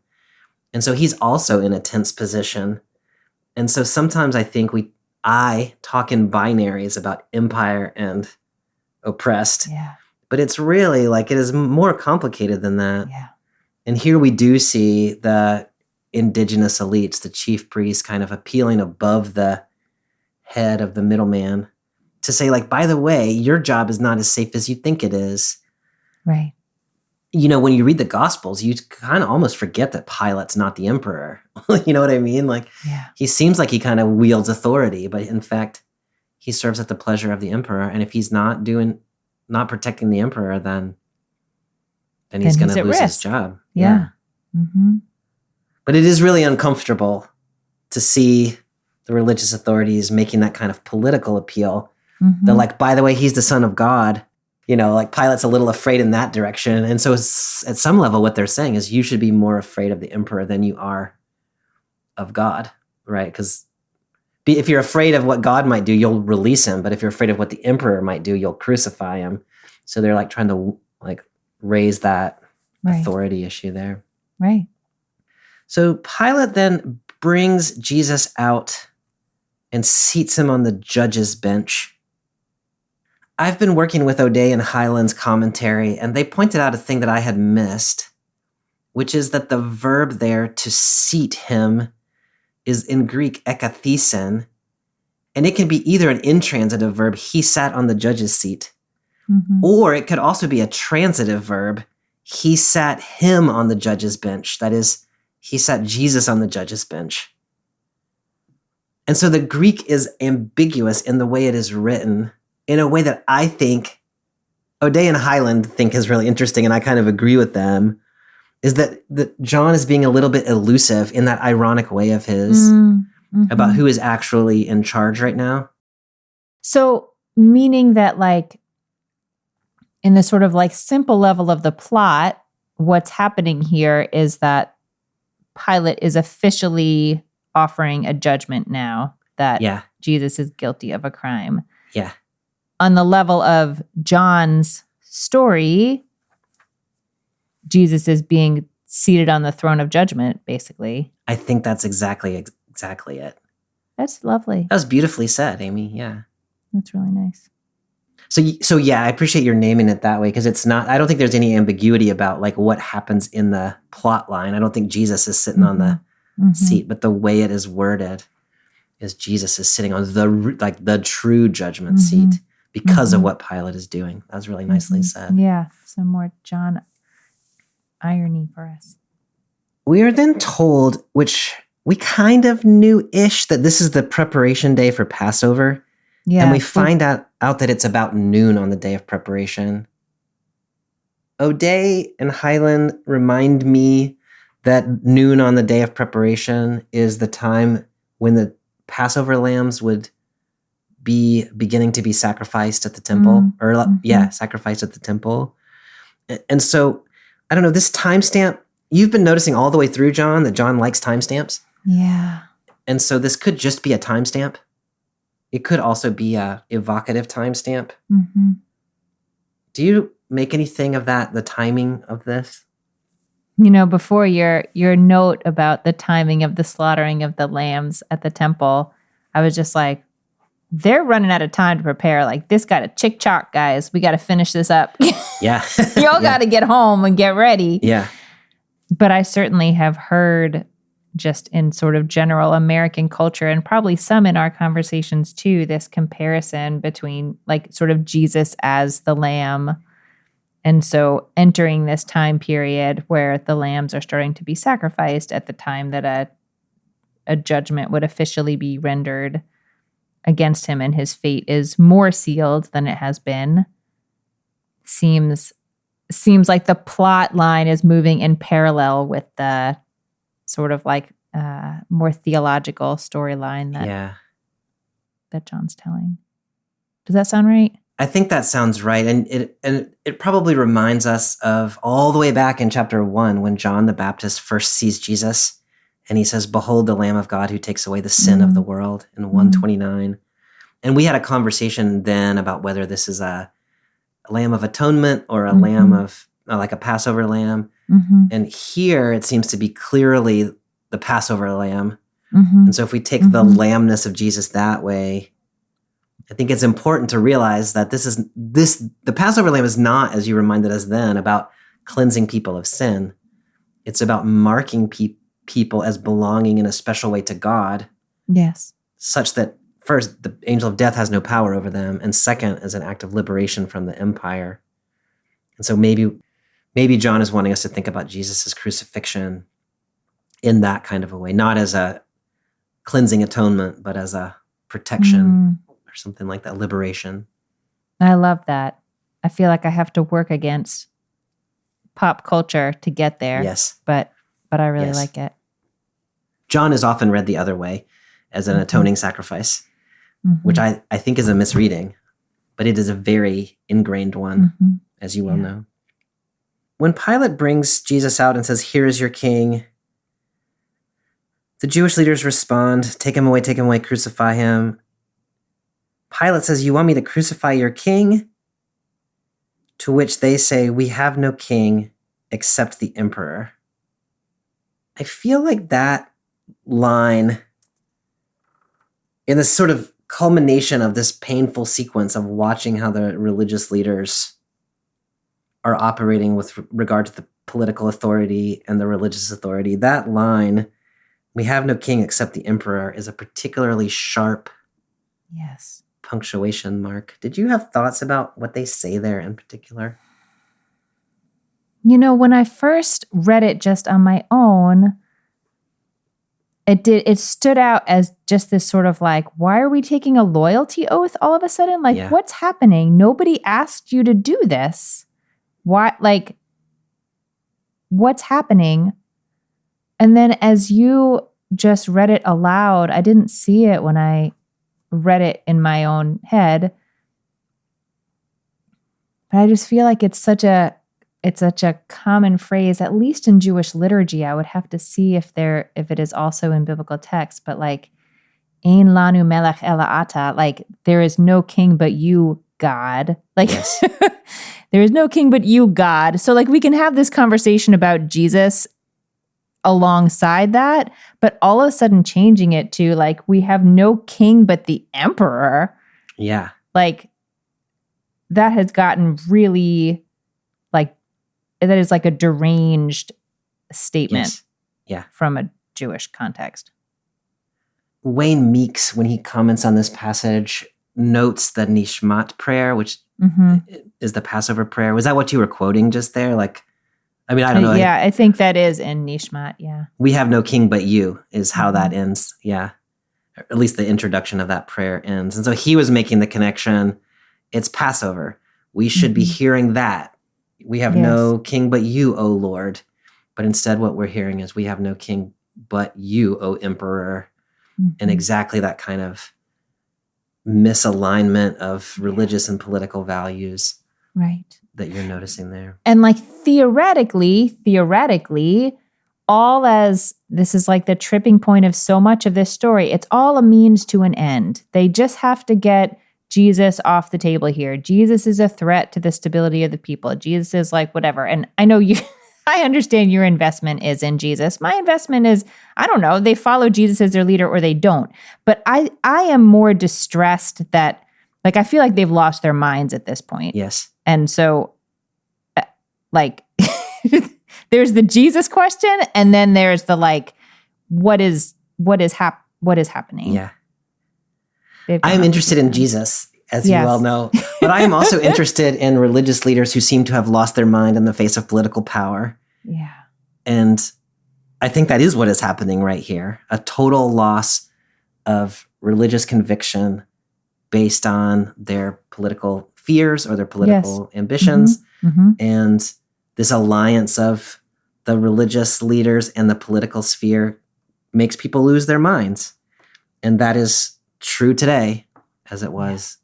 And so he's also in a tense position. And so sometimes I think I talk in binaries about empire and oppressed. Yeah. But it's really like it is more complicated than that. Yeah. And here we do see the indigenous elites, the chief priests kind of appealing above the head of the middleman to say like, by the way, your job is not as safe as you think it is. Right. You know, when you read the Gospels, you kind of almost forget that Pilate's not the emperor. You know what I mean? Like, he seems like he kind of wields authority, but in fact, he serves at the pleasure of the emperor. And if he's not protecting the emperor, then he's going to lose his job. Yeah. Mm-hmm. But it is really uncomfortable to see the religious authorities making that kind of political appeal. They're like, by the way, he's the son of God. You know, like Pilate's a little afraid in that direction. And so at some level, what they're saying is you should be more afraid of the emperor than you are of God, right? Because if you're afraid of what God might do, you'll release him. But if you're afraid of what the emperor might do, you'll crucify him. So they're like trying to like raise that authority issue there. Right. So Pilate then brings Jesus out and seats him on the judge's bench. I've been working with O'Day and Highland's commentary, and they pointed out a thing that I had missed, which is that the verb there to seat him is in Greek ekathesen, and it can be either an intransitive verb, he sat on the judge's seat, or it could also be a transitive verb, he sat him on the judge's bench. That is, he sat Jesus on the judge's bench. And so the Greek is ambiguous in the way it is written, in a way that I think O'Day and Highland think is really interesting, and I kind of agree with them, is that John is being a little bit elusive in that ironic way of his about who is actually in charge right now. So meaning that like in the sort of like simple level of the plot, what's happening here is that Pilate is officially offering a judgment now that Jesus is guilty of a crime. Yeah. On the level of John's story, Jesus is being seated on the throne of judgment, basically. I think that's exactly it. That's lovely. That was beautifully said, Amy. Yeah. That's really nice. So yeah, I appreciate your naming it that way, because it's not, I don't think there's any ambiguity about like what happens in the plot line. I don't think Jesus is sitting on the seat, but the way it is worded is Jesus is sitting on the true judgment seat because of what Pilate is doing. That was really nicely said. Yeah, some more John irony for us. We are then told, which we kind of knew-ish, that this is the preparation day for Passover. Yeah. And we find out that it's about noon on the day of preparation. O'Day and Highland remind me that noon on the day of preparation is the time when the Passover lambs would be beginning to be sacrificed at the temple, sacrificed at the temple. And so, I don't know, this timestamp, you've been noticing all the way through, John, that John likes timestamps. Yeah. And so this could just be a timestamp. It could also be a evocative timestamp. Mm-hmm. Do you make anything of that, the timing of this? Before your note about the timing of the slaughtering of the lambs at the temple, I was just like, they're running out of time to prepare. Like, this got a chick-chock, guys. We got to finish this up. Yeah. Y'all got to get home and get ready. Yeah. But I certainly have heard, just in sort of general American culture, and probably some in our conversations too, this comparison between like sort of Jesus as the lamb. And so entering this time period where the lambs are starting to be sacrificed at the time that a judgment would officially be rendered against him and his fate is more sealed than it has been, seems like the plot line is moving in parallel with the sort of like more theological storyline that John's telling. Does that sound right? I think that sounds right. And it probably reminds us of all the way back in chapter 1 when John the Baptist first sees Jesus and he says, "Behold the Lamb of God who takes away the sin of the world," in 129. And we had a conversation then about whether this is a lamb of atonement or a lamb of like a Passover lamb. And here it seems to be clearly the Passover lamb. And so if we take the lambness of Jesus that way, I think it's important to realize that the Passover lamb is not, as you reminded us then, about cleansing people of sin. It's about marking people as belonging in a special way to God. Yes. Such that first, the angel of death has no power over them, and second, as an act of liberation from the empire. And so maybe John is wanting us to think about Jesus' crucifixion in that kind of a way, not as a cleansing atonement, but as a protection or something like that, liberation. I love that. I feel like I have to work against pop culture to get there. Yes. But I really like it. John is often read the other way as an atoning sacrifice, which I think is a misreading, but it is a very ingrained one, as you well know. When Pilate brings Jesus out and says, "Here is your king," the Jewish leaders respond, take him away, crucify him." Pilate says, "You want me to crucify your king?" To which they say, "We have no king except the emperor." I feel like that line, in this sort of culmination of this painful sequence of watching how the religious leaders are operating with regard to the political authority and the religious authority, that line, "We have no king except the emperor," is a particularly sharp punctuation mark. Did you have thoughts about what they say there in particular? When I first read it just on my own, it stood out as just this sort of like, why are we taking a loyalty oath all of a sudden? Like, what's happening? Nobody asked you to do this. Why? Like, what's happening? And then as you just read it aloud, I didn't see it when I read it in my own head. But I just feel like it's such a common phrase, at least in Jewish liturgy. I would have to see if it is also in biblical text, but like, "Ein lanu melech ela ata," like, there is no king but you, God. Like, Yes. there is no king but you, God. So like we can have this conversation about Jesus alongside that, but all of a sudden changing it to like, we have no king but the emperor. Yeah. Like that has gotten really like, that is like a deranged statement Yes. Yeah. from a Jewish context. Wayne Meeks, when he comments on this passage, notes the Nishmat prayer, which is the Passover prayer. Was that what you were quoting just there? Like, I mean, I don't know. Yeah, I think that is in Nishmat. Yeah. We have no king but you is how that ends. Yeah. Or at least the introduction of that prayer ends. And so he was making the connection. It's Passover. We should be hearing that. We have no king but you, O Lord. But instead what we're hearing is we have no king but you, O Emperor. And exactly that kind of misalignment of religious and political values that you're noticing there. And like theoretically, all as this is like the tripping point of so much of this story, it's all a means to an end. They just have to get Jesus off the table here. Jesus is a threat to the stability of the people. Jesus is like whatever. And I know I understand your investment is in Jesus. My investment is, I don't know, they follow Jesus as their leader or they don't. But I am more distressed that, like, I feel like they've lost their minds at this point. Yes. And so, like, there's the Jesus question, and then there's the, like, what is happening? Yeah. I am interested in Jesus, as you well know. But I am also interested in religious leaders who seem to have lost their mind in the face of political power. Yeah. And I think that is what is happening right here. A total loss of religious conviction based on their political fears or their political ambitions. And this alliance of the religious leaders and the political sphere makes people lose their minds. And that is true today as it was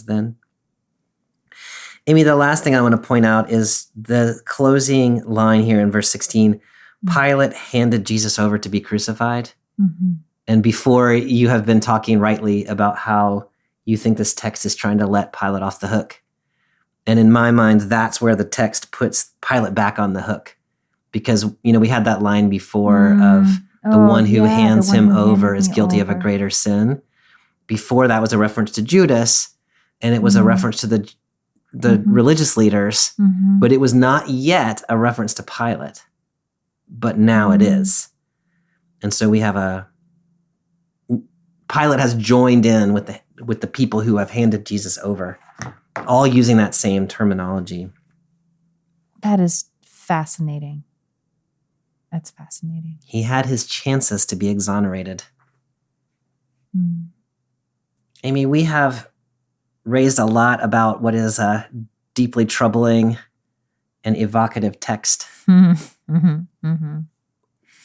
then. Amy, the last thing I want to point out is the closing line here in verse 16. Pilate handed Jesus over to be crucified. And before, you have been talking rightly about how you think this text is trying to let Pilate off the hook. And in my mind, that's where the text puts Pilate back on the hook. Because, we had that line before of the one who hands him over is guilty of a greater sin. Before that was a reference to Judas, and it was a reference to the religious leaders, but it was not yet a reference to Pilate. But now it is. And so we have Pilate has joined in with the people who have handed Jesus over, all using that same terminology. That is fascinating. That's fascinating. He had his chances to be exonerated. Amy, we have raised a lot about what is a deeply troubling and evocative text.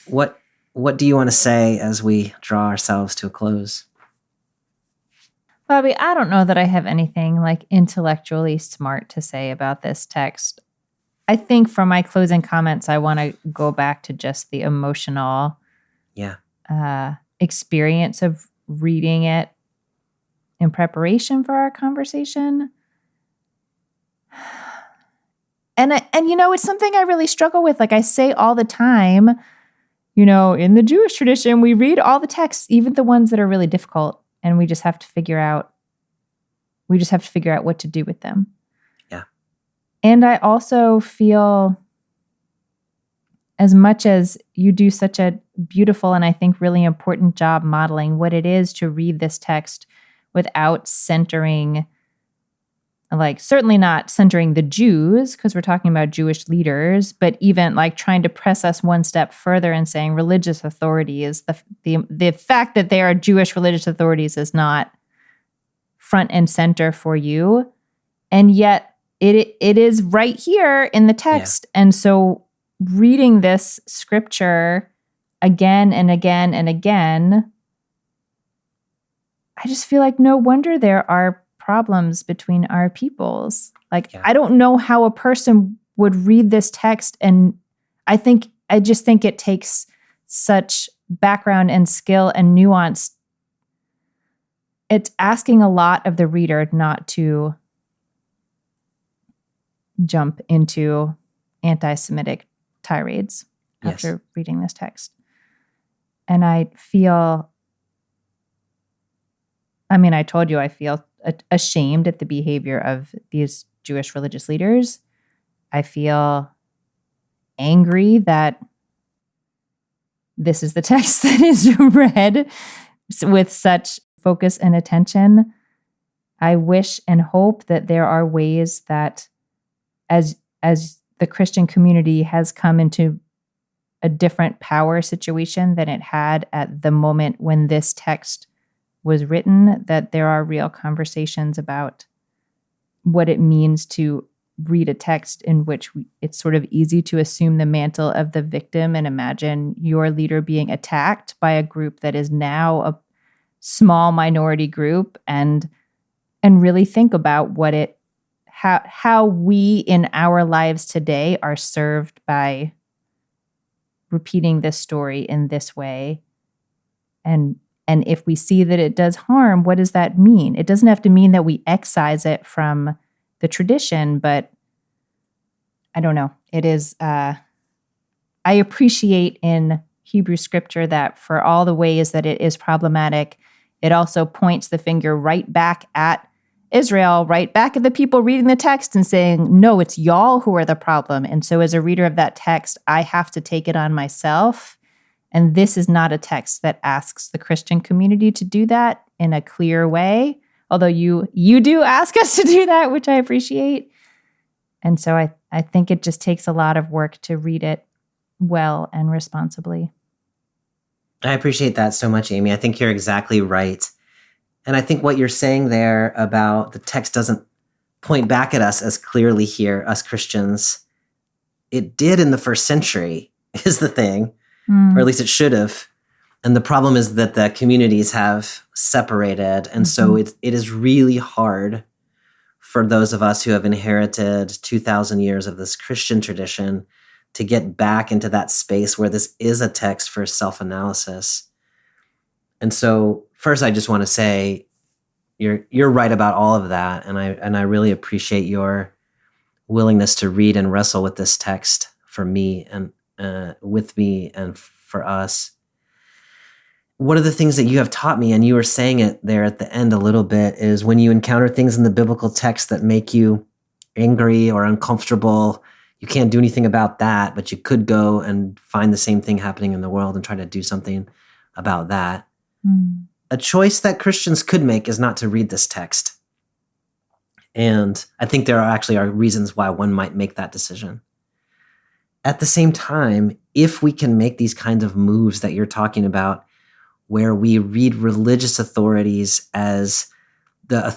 What do you want to say as we draw ourselves to a close? Bobby, I don't know that I have anything like intellectually smart to say about this text. I think for my closing comments, I want to go back to just the emotional experience of reading it in preparation for our conversation. And it's something I really struggle with. Like I say all the time, in the Jewish tradition, we read all the texts, even the ones that are really difficult, and we just have to figure out what to do with them. Yeah. And I also feel, as much as you do such a beautiful and I think really important job modeling what it is to read this text without centering, like certainly not centering the Jews, because we're talking about Jewish leaders, but even like trying to press us one step further and saying religious authorities, the fact that they are Jewish religious authorities is not front and center for you. And yet it is right here in the text. Yeah. And so reading this scripture again and again and again, I just feel like no wonder there are problems between our peoples. Like, I don't know how a person would read this text. And I just think it takes such background and skill and nuance. It's asking a lot of the reader not to jump into anti-Semitic tirades Yes. after reading this text. And I feel, I told you I feel ashamed at the behavior of these Jewish religious leaders. I feel angry that this is the text that is read with such focus and attention. I wish and hope that there are ways that as the Christian community has come into a different power situation than it had at the moment when this text was written, that there are real conversations about what it means to read a text in which it's sort of easy to assume the mantle of the victim and imagine your leader being attacked by a group that is now a small minority group, and really think about how we in our lives today are served by repeating this story in this way. And if we see that it does harm, what does that mean? It doesn't have to mean that we excise it from the tradition, but I don't know. It is, I appreciate in Hebrew scripture that for all the ways that it is problematic, it also points the finger right back at Israel, right back at the people reading the text and saying, no, it's y'all who are the problem. And so as a reader of that text, I have to take it on myself. And this is not a text that asks the Christian community to do that in a clear way, although you do ask us to do that, which I appreciate. And so I think it just takes a lot of work to read it well and responsibly. I appreciate that so much, Amy. I think you're exactly right. And I think what you're saying there about the text doesn't point back at us as clearly here, us Christians. It did in the first century, is the thing, or at least it should have. And the problem is that the communities have separated. And so it is really hard for those of us who have inherited 2,000 years of this Christian tradition to get back into that space where this is a text for self-analysis. And so first, I just want to say you're right about all of that. And I really appreciate your willingness to read and wrestle with this text for me and with me and for us. One of the things that you have taught me, and you were saying it there at the end a little bit, is when you encounter things in the biblical text that make you angry or uncomfortable, you can't do anything about that, but you could go and find the same thing happening in the world and try to do something about that. A choice that Christians could make is not to read this text. And I think there are reasons why one might make that decision. At the same time, if we can make these kinds of moves that you're talking about, where we read religious authorities as the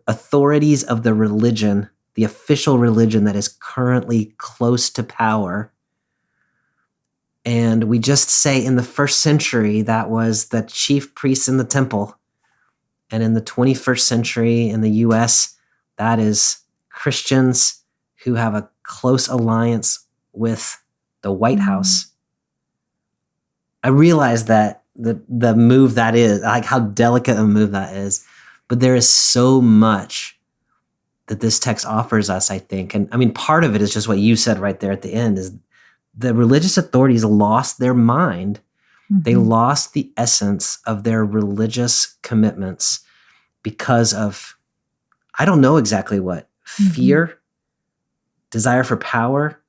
authorities of the religion, the official religion that is currently close to power, and we just say in the first century that was the chief priests in the temple, and in the 21st century in the US, that is Christians who have a close alliance with the White House. I realize that the move that is, like how delicate a move that is, but there is so much that this text offers us, I think. And I mean, part of it is just what you said right there at the end, is the religious authorities lost their mind. They lost the essence of their religious commitments because of, I don't know exactly what, fear, desire for power,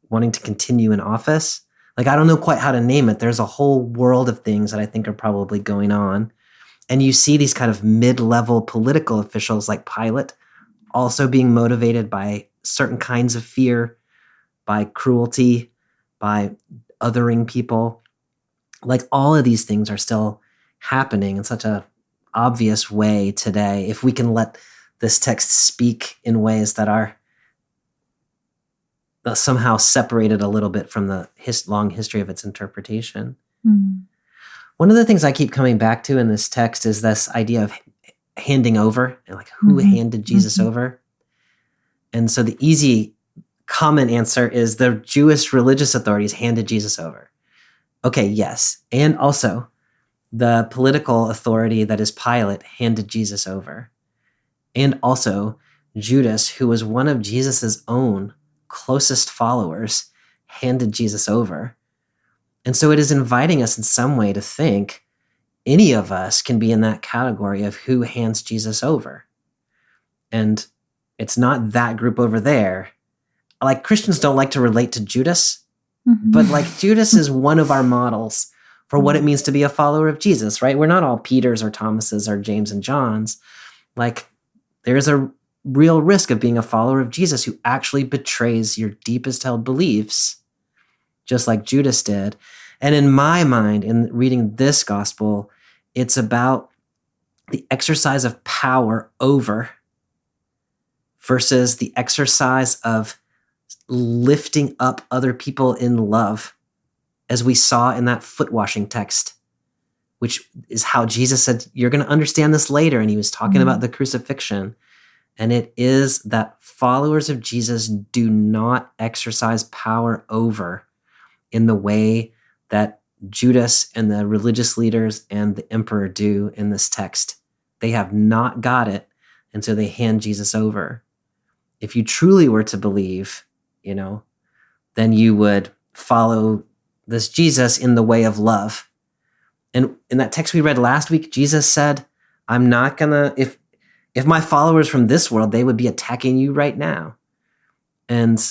wanting to continue in office. Like, I don't know quite how to name it. There's a whole world of things that I think are probably going on. And you see these kind of mid-level political officials like Pilate also being motivated by certain kinds of fear, by cruelty, by othering people. Like, all of these things are still happening in such an obvious way today. If we can let this text speak in ways that are somehow separated a little bit from the long history of its interpretation. One of the things I keep coming back to in this text is this idea of handing over, and like, who handed Jesus over? And so the easy common answer is the Jewish religious authorities handed Jesus over. Okay, yes. And also the political authority that is Pilate handed Jesus over. And also Judas, who was one of Jesus's own closest followers, handed Jesus over. And so it is inviting us in some way to think any of us can be in that category of who hands Jesus over. And it's not that group over there. Like, Christians don't like to relate to Judas, but like, Judas is one of our models for what it means to be a follower of Jesus, right? We're not all Peters or Thomases or James and Johns. Like, there's a real risk of being a follower of Jesus who actually betrays your deepest held beliefs, just like Judas did. And in my mind, in reading this gospel, it's about the exercise of power over versus the exercise of lifting up other people in love, as we saw in that foot washing text, which is how Jesus said, you're going to understand this later. And he was talking about the crucifixion. And it is that followers of Jesus do not exercise power over in the way that Judas and the religious leaders and the emperor do in this text. They have not got it, and so they hand Jesus over. If you truly were to believe, then you would follow this Jesus in the way of love. And in that text we read last week, Jesus said, I'm not gonna, if my followers from this world, they would be attacking you right now. And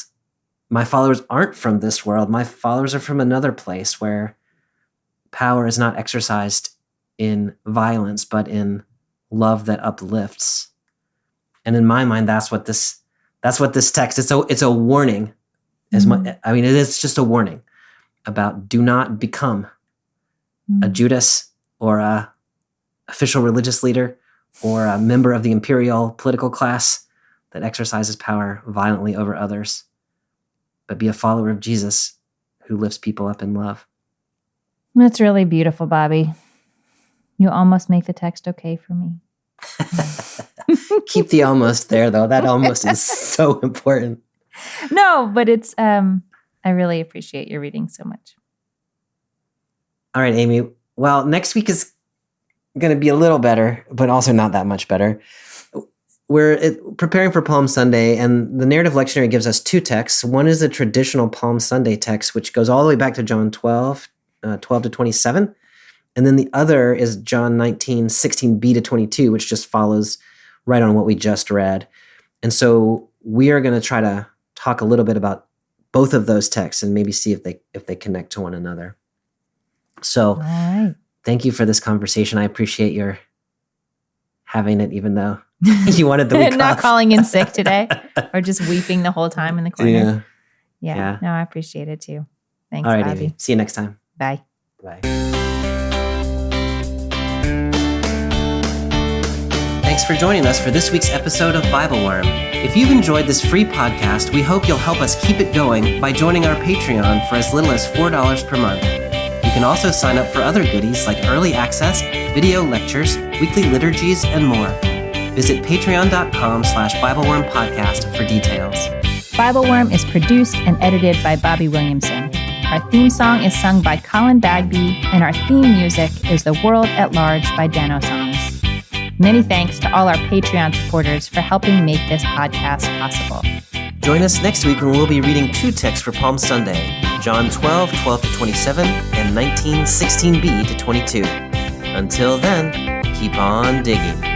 my followers aren't from this world. My followers are from another place where power is not exercised in violence, but in love that uplifts. And in my mind, that's what this text, it's a warning. It is just a warning about do not become a Judas or a official religious leader or a member of the imperial political class that exercises power violently over others, but be a follower of Jesus who lifts people up in love. That's really beautiful, Bobby. You almost make the text okay for me. Keep the almost there, though. That almost is so important. No, but it's, I really appreciate your reading so much. All right, Amy. Well, next week is going to be a little better, but also not that much better. We're preparing for Palm Sunday, and the narrative lectionary gives us two texts. One is a traditional Palm Sunday text, which goes all the way back to John 12 to 27. And then the other is John 19, 16b to 22, which just follows right on what we just read. And so we are going to try to talk a little bit about both of those texts and maybe see if they connect to one another. So All right. Thank you for this conversation. I appreciate your having it, even though you wanted the week off. Not calling in sick today or just weeping the whole time in the corner. Yeah. No, I appreciate it too. Thanks, All right, Bobby. Amy. See you next time. Bye. Bye. Thanks for joining us for this week's episode of Bible Worm. If you've enjoyed this free podcast, we hope you'll help us keep it going by joining our Patreon for as little as $4 per month. You can also sign up for other goodies like early access, video lectures, weekly liturgies, and more. Visit patreon.com/BibleWormPodcast for details. Bible Worm is produced and edited by Bobby Williamson. Our theme song is sung by Colin Bagby, and our theme music is The World at Large by Dano Songs. Many thanks to all our Patreon supporters for helping make this podcast possible. Join us next week when we'll be reading two texts for Palm Sunday, John 12, 12 to 27, and 19, 16b to 22. Until then, keep on digging.